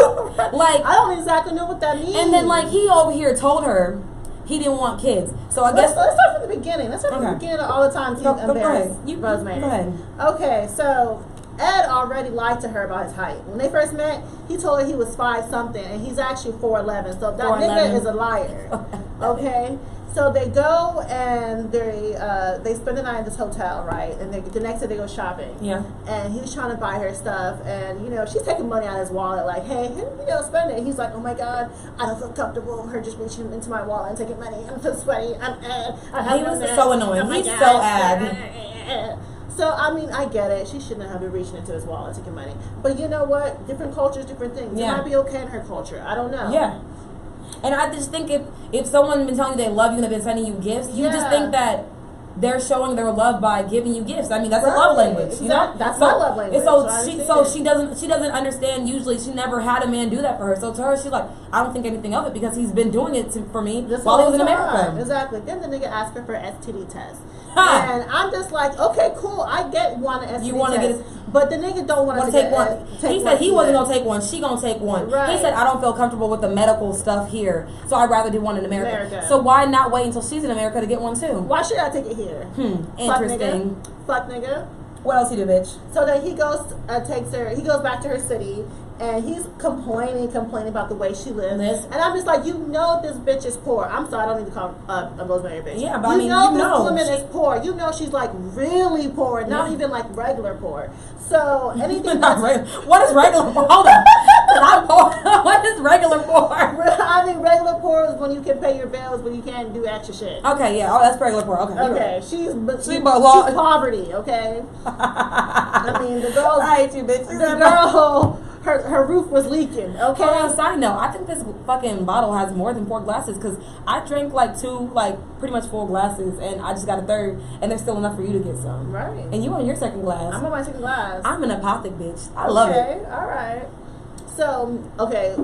Like, I don't exactly know what that means. And then like he over here told her he didn't want kids. So I guess let's start from the beginning. Let's start from the beginning of all the times he's embarrassed Rosemary. Go ahead. Okay, so Ed already lied to her about his height. When they first met, he told her he was 5 something, and he's actually 4'11". So that nigga is a liar. Okay. So they go and they spend the night at this hotel, right? And the next day they go shopping. Yeah. And he's trying to buy her stuff, and she's taking money out of his wallet, like, hey, spend it. And he's like, oh my god, I don't feel comfortable. Her just reaching into my wallet and taking money. I'm so sweaty. He was so annoying. He's so ad. So, I mean, I get it. She shouldn't have been reaching into his wallet taking money. But you know what? Different cultures, different things. Yeah. It might be okay in her culture. I don't know. Yeah. And I just think if someone's been telling you they love you and they've been sending you gifts, you just think that they're showing their love by giving you gifts. I mean, that's a love language. You know? That's my love language. So she doesn't understand. Usually, she never had a man do that for her. So to her, she's like, I don't think anything of it because he's been doing it for me while he was in America. Exactly. Then the nigga asked her for an STD test. And I'm just like, okay, cool. I get one STD you want to test. But the nigga don't want to take one. He said he wasn't going to take one. She going to take one. Right. He said, I don't feel comfortable with the medical stuff here, so I'd rather do one in America. So why not wait until she's in America to get one too? Why should I take it here? Interesting. Fuck nigga. What else he do, bitch? So then he goes, he goes back to her city, and he's complaining about the way she lives. And I'm just like, this bitch is poor. I'm sorry, I don't need to call a Rosemary a bitch. Yeah, but this woman is poor. She's like really poor, not even like regular poor. So anything what is regular poor? Hold on. I'm poor. What is regular poor? I mean, regular poor is when you can pay your bills, but you can't do extra shit. Okay, yeah. Oh, that's regular poor. Okay. Okay, she's poverty. Okay. I mean, the girl. I hate you, bitch. The girl. Her roof was leaking, okay? Side note, I think this fucking bottle has more than 4 glasses because I drank like 2, pretty much full glasses, and I just got a third, and there's still enough for you to get some. Right. And you on your second glass. I'm on my second glass. I'm an apothic bitch. I love it. Okay, all right. So, okay,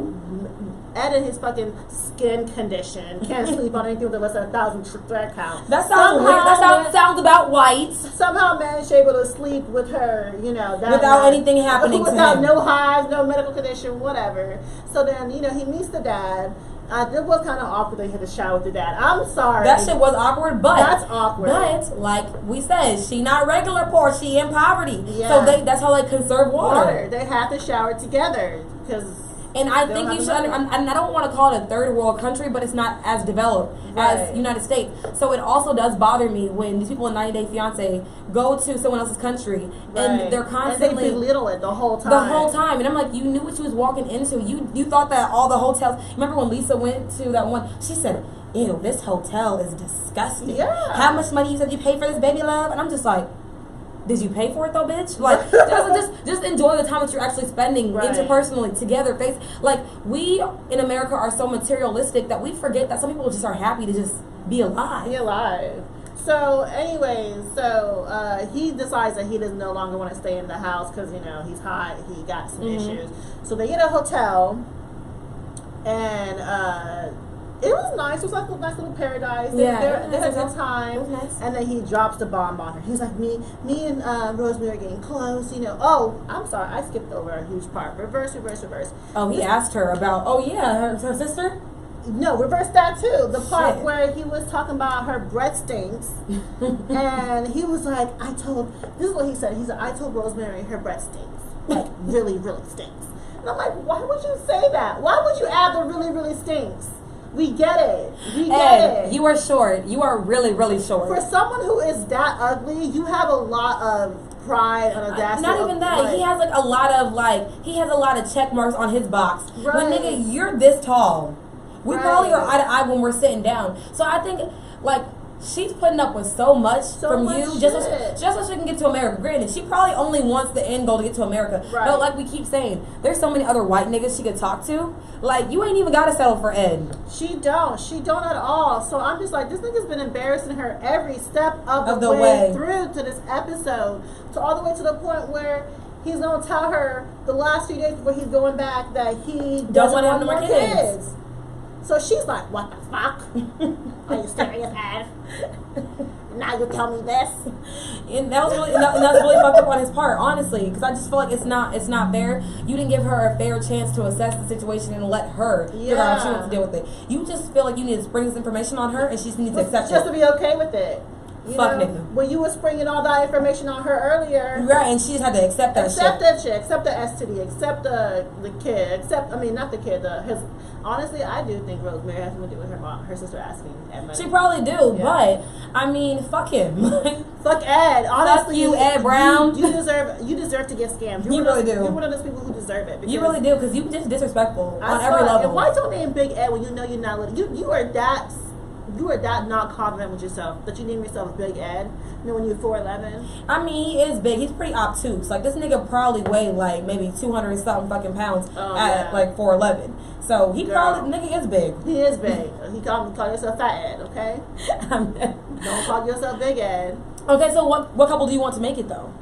Ed and his fucking skin condition can't sleep on anything with less than 1,000 thread count. That sounds weird. That sounds about white. Somehow managed able to sleep with her, you know, without anything happening to him. Without no hives, no medical condition, whatever. So then, you know, he meets the dad. It was kind of awkward that he had to shower with the dad. I'm sorry. That shit was awkward, but that's awkward. But like we said, she not regular poor. She in poverty. Yeah. So that's how they conserve water. They have to shower together because. And I think you should. I don't want to call it a third world country, but it's not as developed as United States. So it also does bother me when these people in 90 Day Fiance go to someone else's country and they're constantly and they belittle it the whole time. The whole time, and I'm like, you knew what you was walking into. You thought that all the hotels. Remember when Lisa went to that one? She said, "Ew, this hotel is disgusting. Yeah. How much money you said you paid for this, baby love?" And I'm just like, did you pay for it though, bitch? Like, just enjoy the time that you're actually spending interpersonally together. Like, we in America are so materialistic that we forget that some people just are happy to just be alive. Be alive. So, anyways, he decides that he doesn't no longer want to stay in the house because, you know, he's hot. He got some issues. So they get a hotel, and it was nice. It was like a nice little paradise. They had a good time. It was nice. And then he drops the bomb on her. He's like, me and Rosemary are getting close, you know. Oh, I'm sorry. I skipped over a huge part. Reverse. Oh, he asked her about, her sister? No, reverse that too. The part where he was talking about her breath stinks. And he was like, this is what he said. He said, I told Rosemary her breath stinks. Like, really, really stinks. And I'm like, why would you say that? Why would you add the really, really stinks? We get it. Ed, you are short. You are really, really short. For someone who is that ugly, you have a lot of pride and audacity. Not even that. He has a lot of check marks on his box. Right. When nigga, you're this tall. We probably are eye to eye when we're sitting down. So I think she's putting up with so much from you just so she can get to America. Granted, she probably only wants the end goal to get to America. Right. But like we keep saying, there's so many other white niggas she could talk to. Like, you ain't even got to settle for Ed. She don't at all. So I'm just like, this nigga's been embarrassing her every step of the way through to this episode. So all the way to the point where he's going to tell her the last few days before he's going back that he doesn't want more kids. So she's like, what the fuck? Are you serious, Ed? Now you tell me this? And that was really fucked up on his part, honestly, because I just feel like it's not fair. You didn't give her a fair chance to assess the situation and let her figure out how she wants to deal with it. You just feel like you need to spring this information on her, and she just needs to accept it. Just to be okay with it. Fuck nigga. When you were springing all that information on her earlier. Right, and she just had to accept that shit. Accept the STD. Accept the kid. Not the kid, honestly, I do think Rosemary has something to do with her sister asking Ed money. She probably do, but, I mean, fuck him. Fuck Ed. Honestly. Fuck you, Ed Brown. You deserve to get scammed. You really do. You're one of those people who deserve it. You really do, because you just disrespectful on every level. And why don't name Big Ed when you know you're not little? You are that not confident with yourself that you name yourself Big Ed. You know, when you're 4'11". I mean, he is big. He's pretty obtuse. Like, this nigga probably weighed like maybe 200 and something fucking pounds at like 4'11". So he probably nigga is big. He is big. He call yourself Fat Ed, okay? Don't call yourself Big Ed. Okay, so what couple do you want to make it though?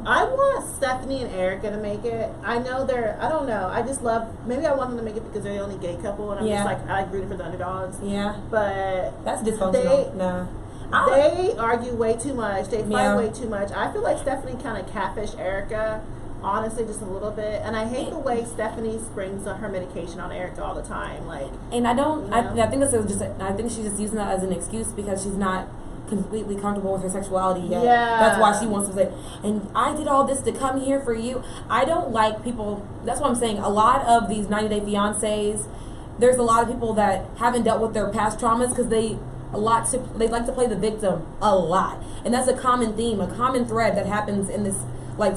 I want Stephanie and Erica to make it. I know I don't know. I just maybe I want them to make it because they're the only gay couple, and I'm just like, I like rooting for the underdogs. Yeah. But that's dysfunctional. They argue way too much. They fight way too much. I feel like Stephanie kind of catfished Erica, honestly, just a little bit. And I hate the way Stephanie springs her medication on Erica all the time. And I don't. I think I think she's just using that as an excuse because she's not completely comfortable with her sexuality yet. Yeah. That's why she wants to say, and I did all this to come here for you. I don't like people. That's what I'm saying. A lot of these 90 Day Fiancés, there's a lot of people that haven't dealt with their past traumas because they like to play the victim a lot, and that's a common theme, a common thread that happens in this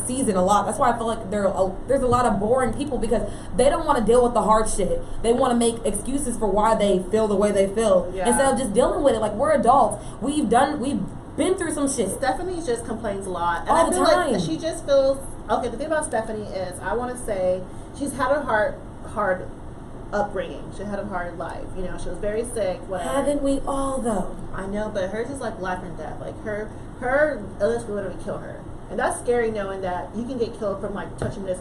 season a lot. That's why I feel like there's a lot of boring people because they don't want to deal with the hard shit. They want to make excuses for why they feel the way they feel instead of just dealing with it. Like, we're adults. We've been through some shit. Stephanie just complains a lot. And all the time. Like she just feels okay. The thing about Stephanie is, I want to say she's had a hard upbringing. She had a hard life. You know, she was very sick. Whatever. Haven't we all though? I know, but hers is like life and death. Like her illness will literally kill her. And that's scary knowing that you can get killed from touching this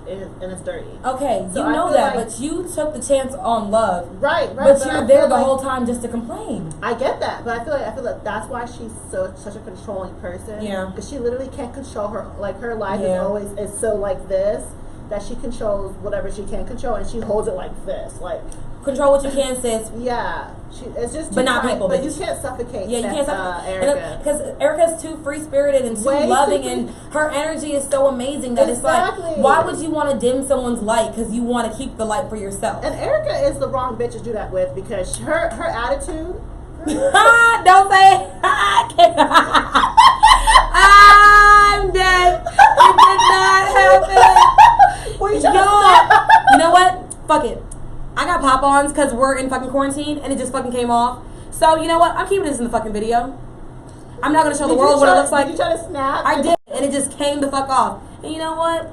and it's dirty. Okay, So you I know feel that, like- but you took the chance on love. Right. But I you're there feel the like- whole time just to complain. I get that, but I feel like that's why she's such a controlling person. Yeah. Because she literally can't control her, like, her life Yeah. is so like this, that she controls whatever she can control, and she holds it like this, like. Control what you can, sis. Yeah, it's just. But not tight, people, But bitch. you can't suffocate. Yeah, you can't stop Erica. because Erica's too free spirited and too Way too loving, free- and her energy is so amazing that Exactly. it's like, why would you want to dim someone's light because you want to keep the light for yourself? And Erica is the wrong bitch to do that with, because her attitude. Don't say. I'm dead. It did not happen. What are you trying Yo, you know what? Fuck it. I got pop-ons because we're in fucking quarantine and it just fucking came off. So you know what? I'm keeping this in the fucking video. I'm not gonna show the world what it looks like. Did you try to snap? I did, and it just came the fuck off. And you know what?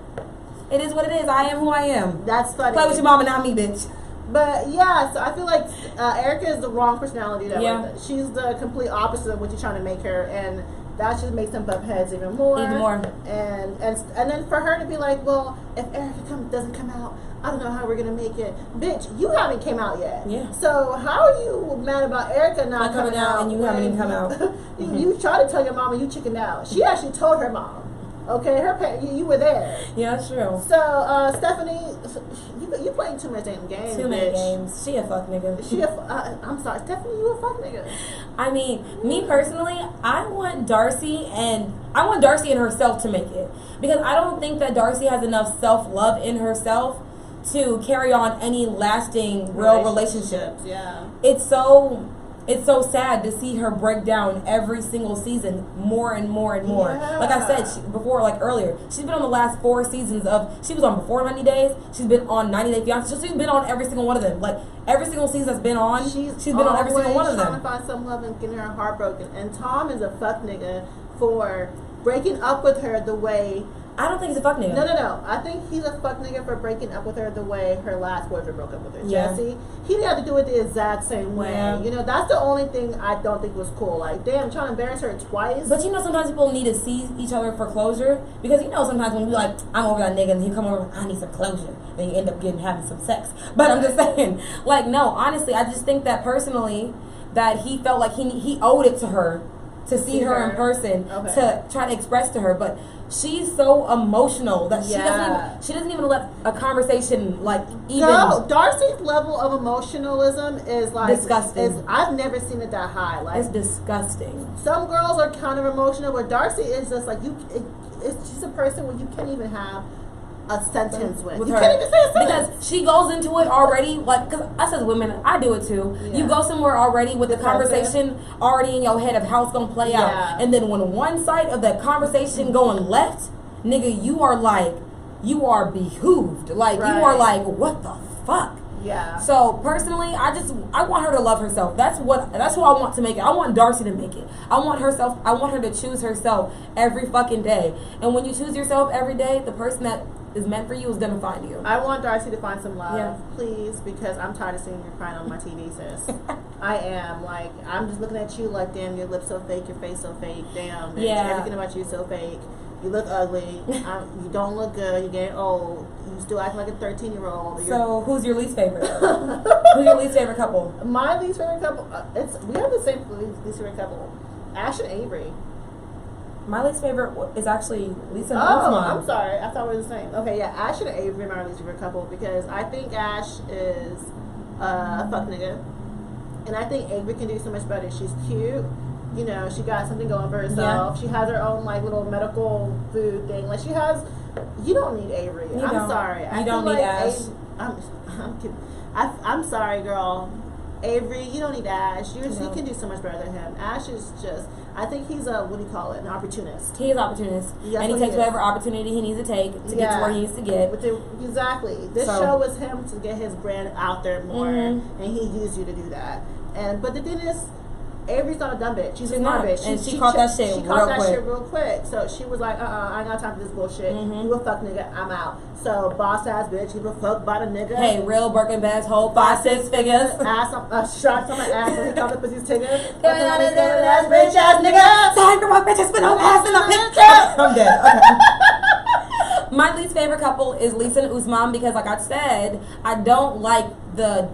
It is what it is. I am who I am. That's funny. Play with your mama, not me, bitch. But yeah, so I feel like Erica is the wrong personality that Yeah. way. She's the complete opposite of what you're trying to make her, and that just makes them butt heads even more. Even more. And then for her to be like, well, if Erica doesn't come out, I don't know how we're gonna make it. Bitch, you haven't came out yet. Yeah. So how are you mad about Erica not coming out and you haven't even come out? You tried to tell your mama you chickened out. She actually told her mom. Okay, her parents, you were there. Yeah, that's true. So Stephanie, you playing too much damn games. Too many bitch. games. She a fuck nigga. I'm sorry, Stephanie, you a fuck nigga. I mean, me personally, I want Darcy and herself to make it, because I don't think that Darcy has enough self-love in herself to carry on any lasting real relationships. Yeah. It's so sad to see her break down every single season more and more and more. Yeah. Like I said earlier, she's been on the last 4 seasons she was on before 90 Days, she's been on 90 Day Fiancé, so she's been on every single one of them. Like, every single season that's been on, she's been on every single one of them. Trying to find some love and getting her heart broken. And Tom is a fuck nigga for breaking up with her the way. I don't think he's a fuck nigga. No. I think he's a fuck nigga for breaking up with her the way her last boyfriend broke up with her. Yeah. Jesse, he didn't have to do it the exact same way. Yeah. You know, that's the only thing I don't think was cool. Like, damn, trying to embarrass her twice. But you know, sometimes people need to see each other for closure, because you know, sometimes when you like, I'm over that nigga and he come over, I need some closure, then you end up having some sex. But I'm just saying, like, no, honestly, I just think that personally, that he felt like he owed it to her to see her in person, to try to express to her. But she's so emotional that she doesn't even let a conversation like even. No, Darcy's level of emotionalism is like disgusting. I've never seen it that high. Like, it's disgusting. Some girls are kind of emotional, but Darcy is just like she's a person where you can't even have a sentence with. You her. can't even say a sentence. Because she goes into it already, like, because us as women, I do it too. Yeah. You go somewhere already with the conversation already in your head of how it's going to play out. And then when one side of that conversation going left, nigga, you are behooved. Like, you are like, what the fuck? Yeah. So personally, I want her to love herself. That's who I want to make it. I want Darcy to make it. I want her to choose herself every fucking day. And when you choose yourself every day, the person that is meant for you is gonna find you. I want Darcy to find some love, please, because I'm tired of seeing you crying on my TV, sis. I am. Like, I'm just looking at you like, damn, your lips so fake, your face so fake, damn, bitch, everything about you is so fake. You look ugly. You don't look good. You're getting old. You still act like a 13-year-old. So, who's your least favorite? Who's your least favorite couple? My least favorite couple. We have the same least favorite couple. Ash and Avery. My least favorite is actually Lisa and Osman. I'm sorry. I thought we were the same. Okay, yeah, Ash and Avery are my least favorite couple, because I think Ash is a fuck nigga, and I think Avery can do so much better. She's cute. You know, she got something going for herself. Yeah. She has her own, like, little medical food thing. Like, she has. You don't need Avery. I'm sorry. You don't need Ash. I'm kidding. I'm sorry, girl. Avery, you don't need Ash. You can do so much better than him. Ash is just. I think he's an opportunist. He is opportunist, and he takes whatever opportunity he needs to take to get to where he needs to get. Exactly. This show was him to get his brand out there more, and he used you to do that. But the thing is, Avery's not a dumb bitch. She's a smart bitch. And she caught that shit real quick. So she was like, I ain't got time for this bullshit. You a fuck nigga, I'm out. So boss ass bitch, give a fuck about a nigga. Hey, real Birkin bags, hold 5-6 figures. Shots on my ass when he called the pussy's tigger. Fucking on his ass, bitch ass nigga. Sorry for my bitches, but no ass in the picture. I'm dead. Okay. my least favorite couple is Lisa and Usman because, like I said, I don't like the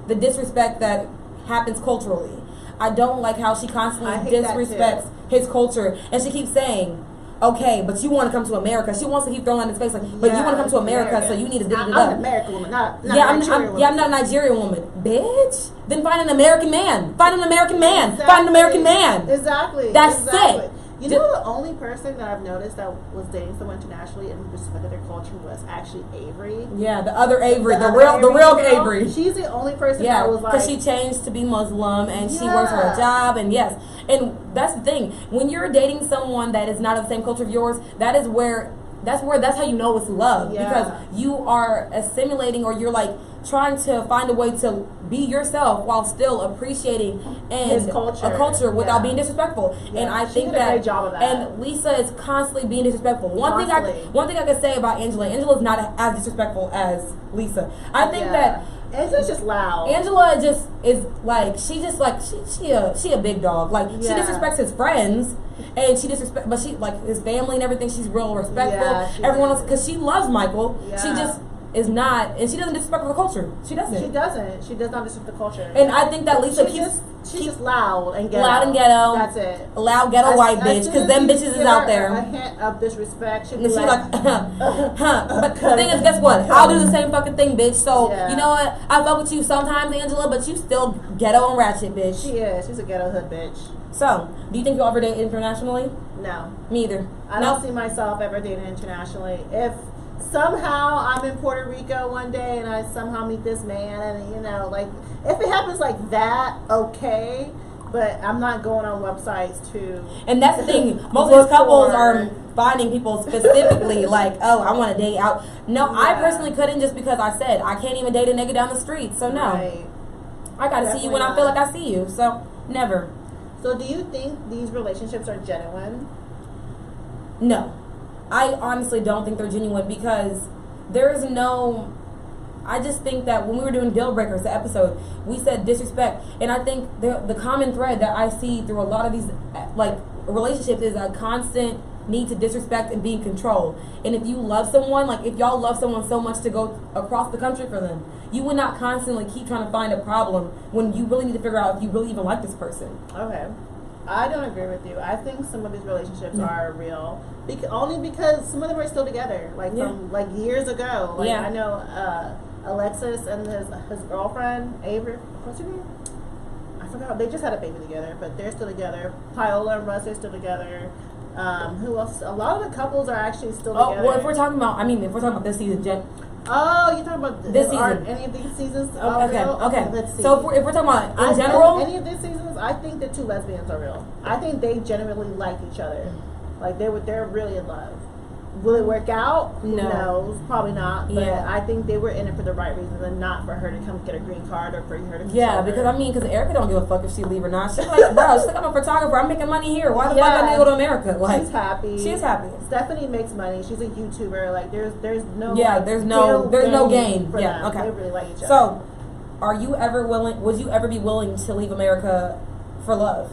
disrespect that happens culturally. I don't like how she constantly disrespects his culture, and she keeps saying, okay, but you want to come to America. She wants to keep throwing in his face like, but you want to come to America, so you need to do it up. I'm an American woman, not a Nigerian woman. I'm not a Nigerian woman. Bitch. Then find an American man. Find an American man. Exactly. Find an American man. Exactly. That's it. You know, the only person that I've noticed that was dating someone internationally and respected their culture was actually Avery. Yeah, the other Avery, the real Avery. She's the only person that was like, because she changed to be Muslim and she works for a job, and and that's the thing. When you're dating someone that is not of the same culture of yours, that's how you know it's love, because you are assimilating, or you're like trying to find a way to be yourself while still appreciating a culture without being disrespectful. And I think did a great job of that. And Lisa is constantly being disrespectful. One thing I could say about Angela's not as disrespectful as Lisa. I think that Angela's just loud. Angela just is like, she a big dog. Like, she disrespects his friends, and she disrespects, but she, like, his family and everything, she's real respectful. Everyone else, because she loves Michael. She just is not, and she doesn't disrespect the culture. She doesn't. She doesn't. She does not disrespect the culture. And I think that Lisa she's just loud and ghetto. Loud and ghetto. That's it. A loud ghetto white bitch, because them bitches is out there. A hint of disrespect. And she's like, But the thing is, guess what? I'll do the same fucking thing, bitch. So, you know what? I fuck with you sometimes, Angela, but you still ghetto and ratchet, bitch. She is. She's a ghetto hood bitch. So, do you think you'll ever date internationally? No. Me either. I don't see myself ever dating internationally. If somehow I'm in Puerto Rico one day and I somehow meet this man, and you know, like, if it happens like that, okay, but I'm not going on websites to. And that's the thing. Most of these couples are finding people specifically like, oh, I want to date out. No, I personally couldn't, just because I said I can't even date a nigga down the street. So no, I gotta see you when I feel like I see you. So never. So do you think these relationships are genuine? No. I honestly don't think they're genuine, because there's no. I just think that when we were doing Deal Breakers, the episode, we said disrespect, and I think the common thread that I see through a lot of these like relationships is a constant need to disrespect and be in control. And if you love someone, like if y'all love someone so much to go across the country for them, you would not constantly keep trying to find a problem when you really need to figure out if you really even like this person. Okay. I don't agree with you. I think some of these relationships are real, only because some of them are still together, like from like years ago. Like I know Alexis and his girlfriend Avery. What's her name? I forgot. They just had a baby together, but they're still together. Paola and Russ are still together. Who else? A lot of the couples are actually still together. Well, if we're talking about this season, oh, you're talking about this season? Aren't any of these seasons okay. real? Okay, let's see. So if we're talking about in general, any of these seasons, I think the two lesbians are real. I think they genuinely like each other. Like they're really in love. Will it work out? No, probably not. But I think they were in it for the right reasons, and not for her to come get a green card or for her to because Erica don't give a fuck if she leave or not. She's like, bro, she's like, I'm a photographer. I'm making money here. Why the fuck I need to go to America? Like, she's happy. She's happy. Stephanie makes money. She's a YouTuber. Like there's no there's no gain. Yeah, okay. They really like each other. So, would you ever be willing to leave America for love?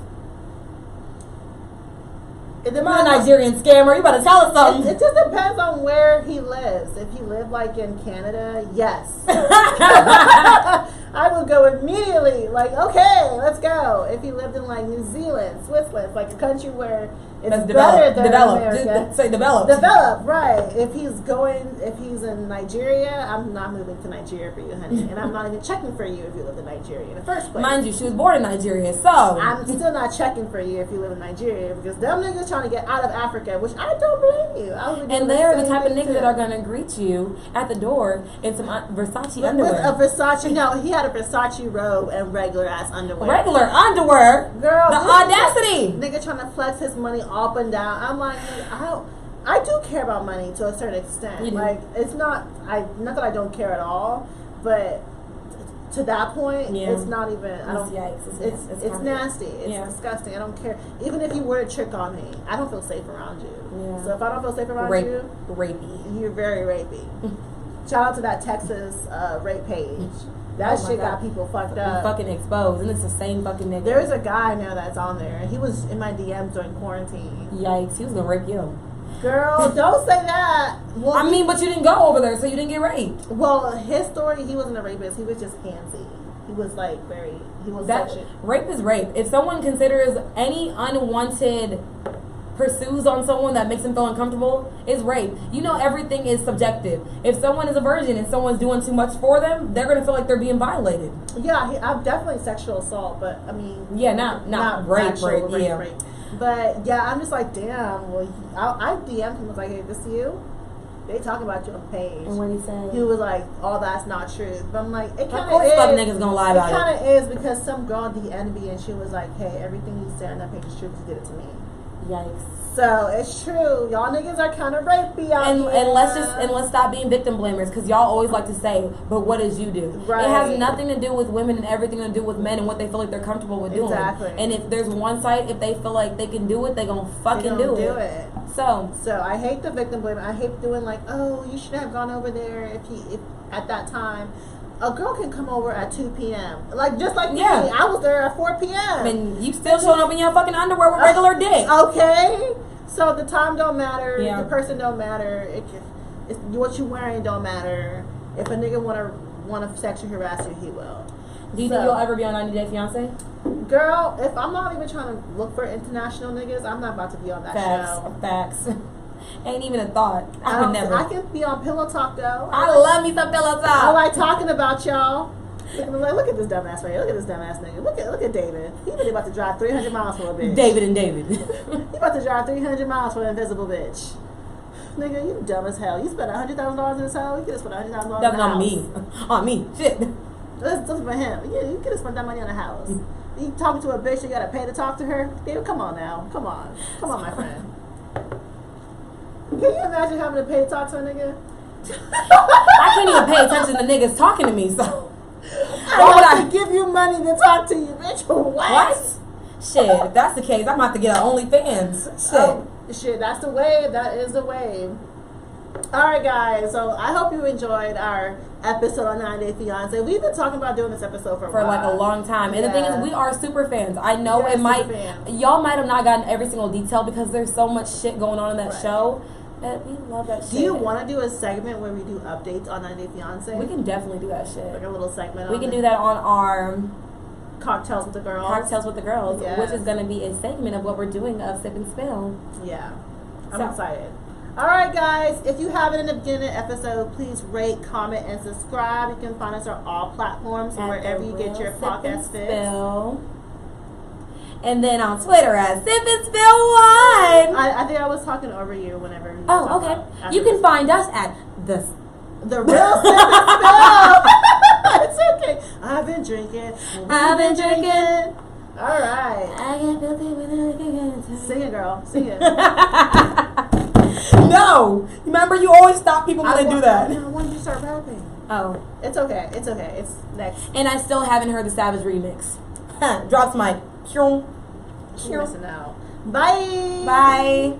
I'm not a Nigerian scammer. You better tell us something. It just depends on where he lives. If he lived like in Canada, yes. I would go immediately. Like, okay, let's go. If he lived in like New Zealand, Switzerland, like a country where it's better than America. Say developed. Developed, right. If he's in Nigeria, I'm not moving to Nigeria for you, honey. And I'm not even checking for you if you live in Nigeria in the first place. Mind you, she was born in Nigeria, so I'm still not checking for you if you live in Nigeria, because them niggas trying to get out of Africa, which I don't blame you. And they're the type of niggas that are gonna greet you at the door in some Versace underwear. With a Versace, no, he had a Versace robe and regular ass underwear. Regular underwear, girl. The audacity. Nigga trying to flex his money up and down. I'm like, I do care about money to a certain extent. Like, it's not that I don't care at all, but to that point, it's not even. I don't. It's nasty. It's disgusting. I don't care. Even if you were a trick on me, I don't feel safe around you. Yeah. So if I don't feel safe around you, rapey. You're very rapey. Shout out to that Texas rape page. That shit got people fucked up. Fucking exposed, and it's the same fucking nigga. There's a guy now that's on there, and he was in my DMs during quarantine. Yikes, he was gonna rape you. Girl, don't say that. Well, I mean, but you didn't go over there, so you didn't get raped. Well, his story, he wasn't a rapist. He was just handsy. He was like rape is rape. If someone considers any unwanted pursues on someone that makes them feel uncomfortable, is rape. You know, everything is subjective. If someone is a virgin and someone's doing too much for them, they're gonna feel like they're being violated. Yeah, I'm definitely sexual assault, but I mean, yeah, not rape, yeah. Rape. But yeah, I'm just like, damn. Well, I DM'd him, was like, hey, this you? They talk about you on the page. And what he said? He was like, oh, that's not true. But I'm like, it kind of is. Of course, fuck niggas gonna lie about it. It kind of is, because some girl DM'd me and she was like, hey, everything you say on that page is true because you did it to me. Yikes. So it's true. Y'all niggas are kind of rapey out here. And let's stop being victim blamers, because y'all always like to say, but what did you do? Right. It has nothing to do with women and everything to do with men and what they feel like they're comfortable with doing. Exactly. And if there's one site, if they feel like they can do it, they gonna fucking do it. So I hate the victim blaming. I hate doing like, oh, you should have gone over there if at that time. A girl can come over at 2 p.m. Like, just like me. I was there at 4 p.m. And you still showing up in your fucking underwear with regular dick. Okay. So the time don't matter. Yeah. The person don't matter. It's what you wearing don't matter. If a nigga wanna sexually harass you, he will. Do you think you'll ever be on 90 Day Fiancé? Girl, if I'm not even trying to look for international niggas, I'm not about to be on that show. Facts. Ain't even a thought. I would never. I can be on Pillow Talk though. I love me some Pillow Talk. I like talking about y'all. Look at this dumbass right here. Look at this dumbass nigga. Look at David. He really about to drive 300 miles for a bitch. David and David. He about to drive 300 miles for an invisible bitch. Nigga, you dumb as hell. You spent $100,000 in this hell. You could have spent $100,000 on the house. On me. On me. Shit. That's for him. Yeah, you could have spent that money on a house. You talking to a bitch, you gotta pay to talk to her? Dude, come on now. Come on, my friend. Can you imagine having to pay to talk to a nigga? I can't even pay attention to niggas talking to me, so. I have to give you money to talk to you, bitch. What? Shit, if that's the case, I'm about to get an OnlyFans. Shit. Oh, shit, that's the wave. That is the wave. Alright, guys, so I hope you enjoyed our episode on 90 Day Fiancé. We've been talking about doing this episode for a while. Like a long time. And the thing is, we are super fans. I know y'all might have not gotten every single detail because there's so much shit going on in that show. But we love that shit. Do you want to do a segment where we do updates on 90 Day Fiancé? We can definitely do that shit. Like a little segment. We can do that on our Cocktails with the Girls. Cocktails with the Girls, yes. Which is going to be a segment of what we're doing of Sip and Spill. Yeah. I'm excited. Alright, guys. If you haven't in the beginning of the episode, please rate, comment, and subscribe. You can find us on all platforms wherever you get your podcast fix. And then on Twitter at Sip and Spill 1. I think I was talking over you whenever you okay. You can find us at the real Sip and Spill. It's okay. I've been drinking. All right. I get filthy with a Sing it, girl. Sing it. No. Remember, you always stop people when they do that. I want you to start rapping. Oh. It's okay. It's okay. It's next. And I still haven't heard the Savage remix. Drops mic. You're missing out. Bye. Bye.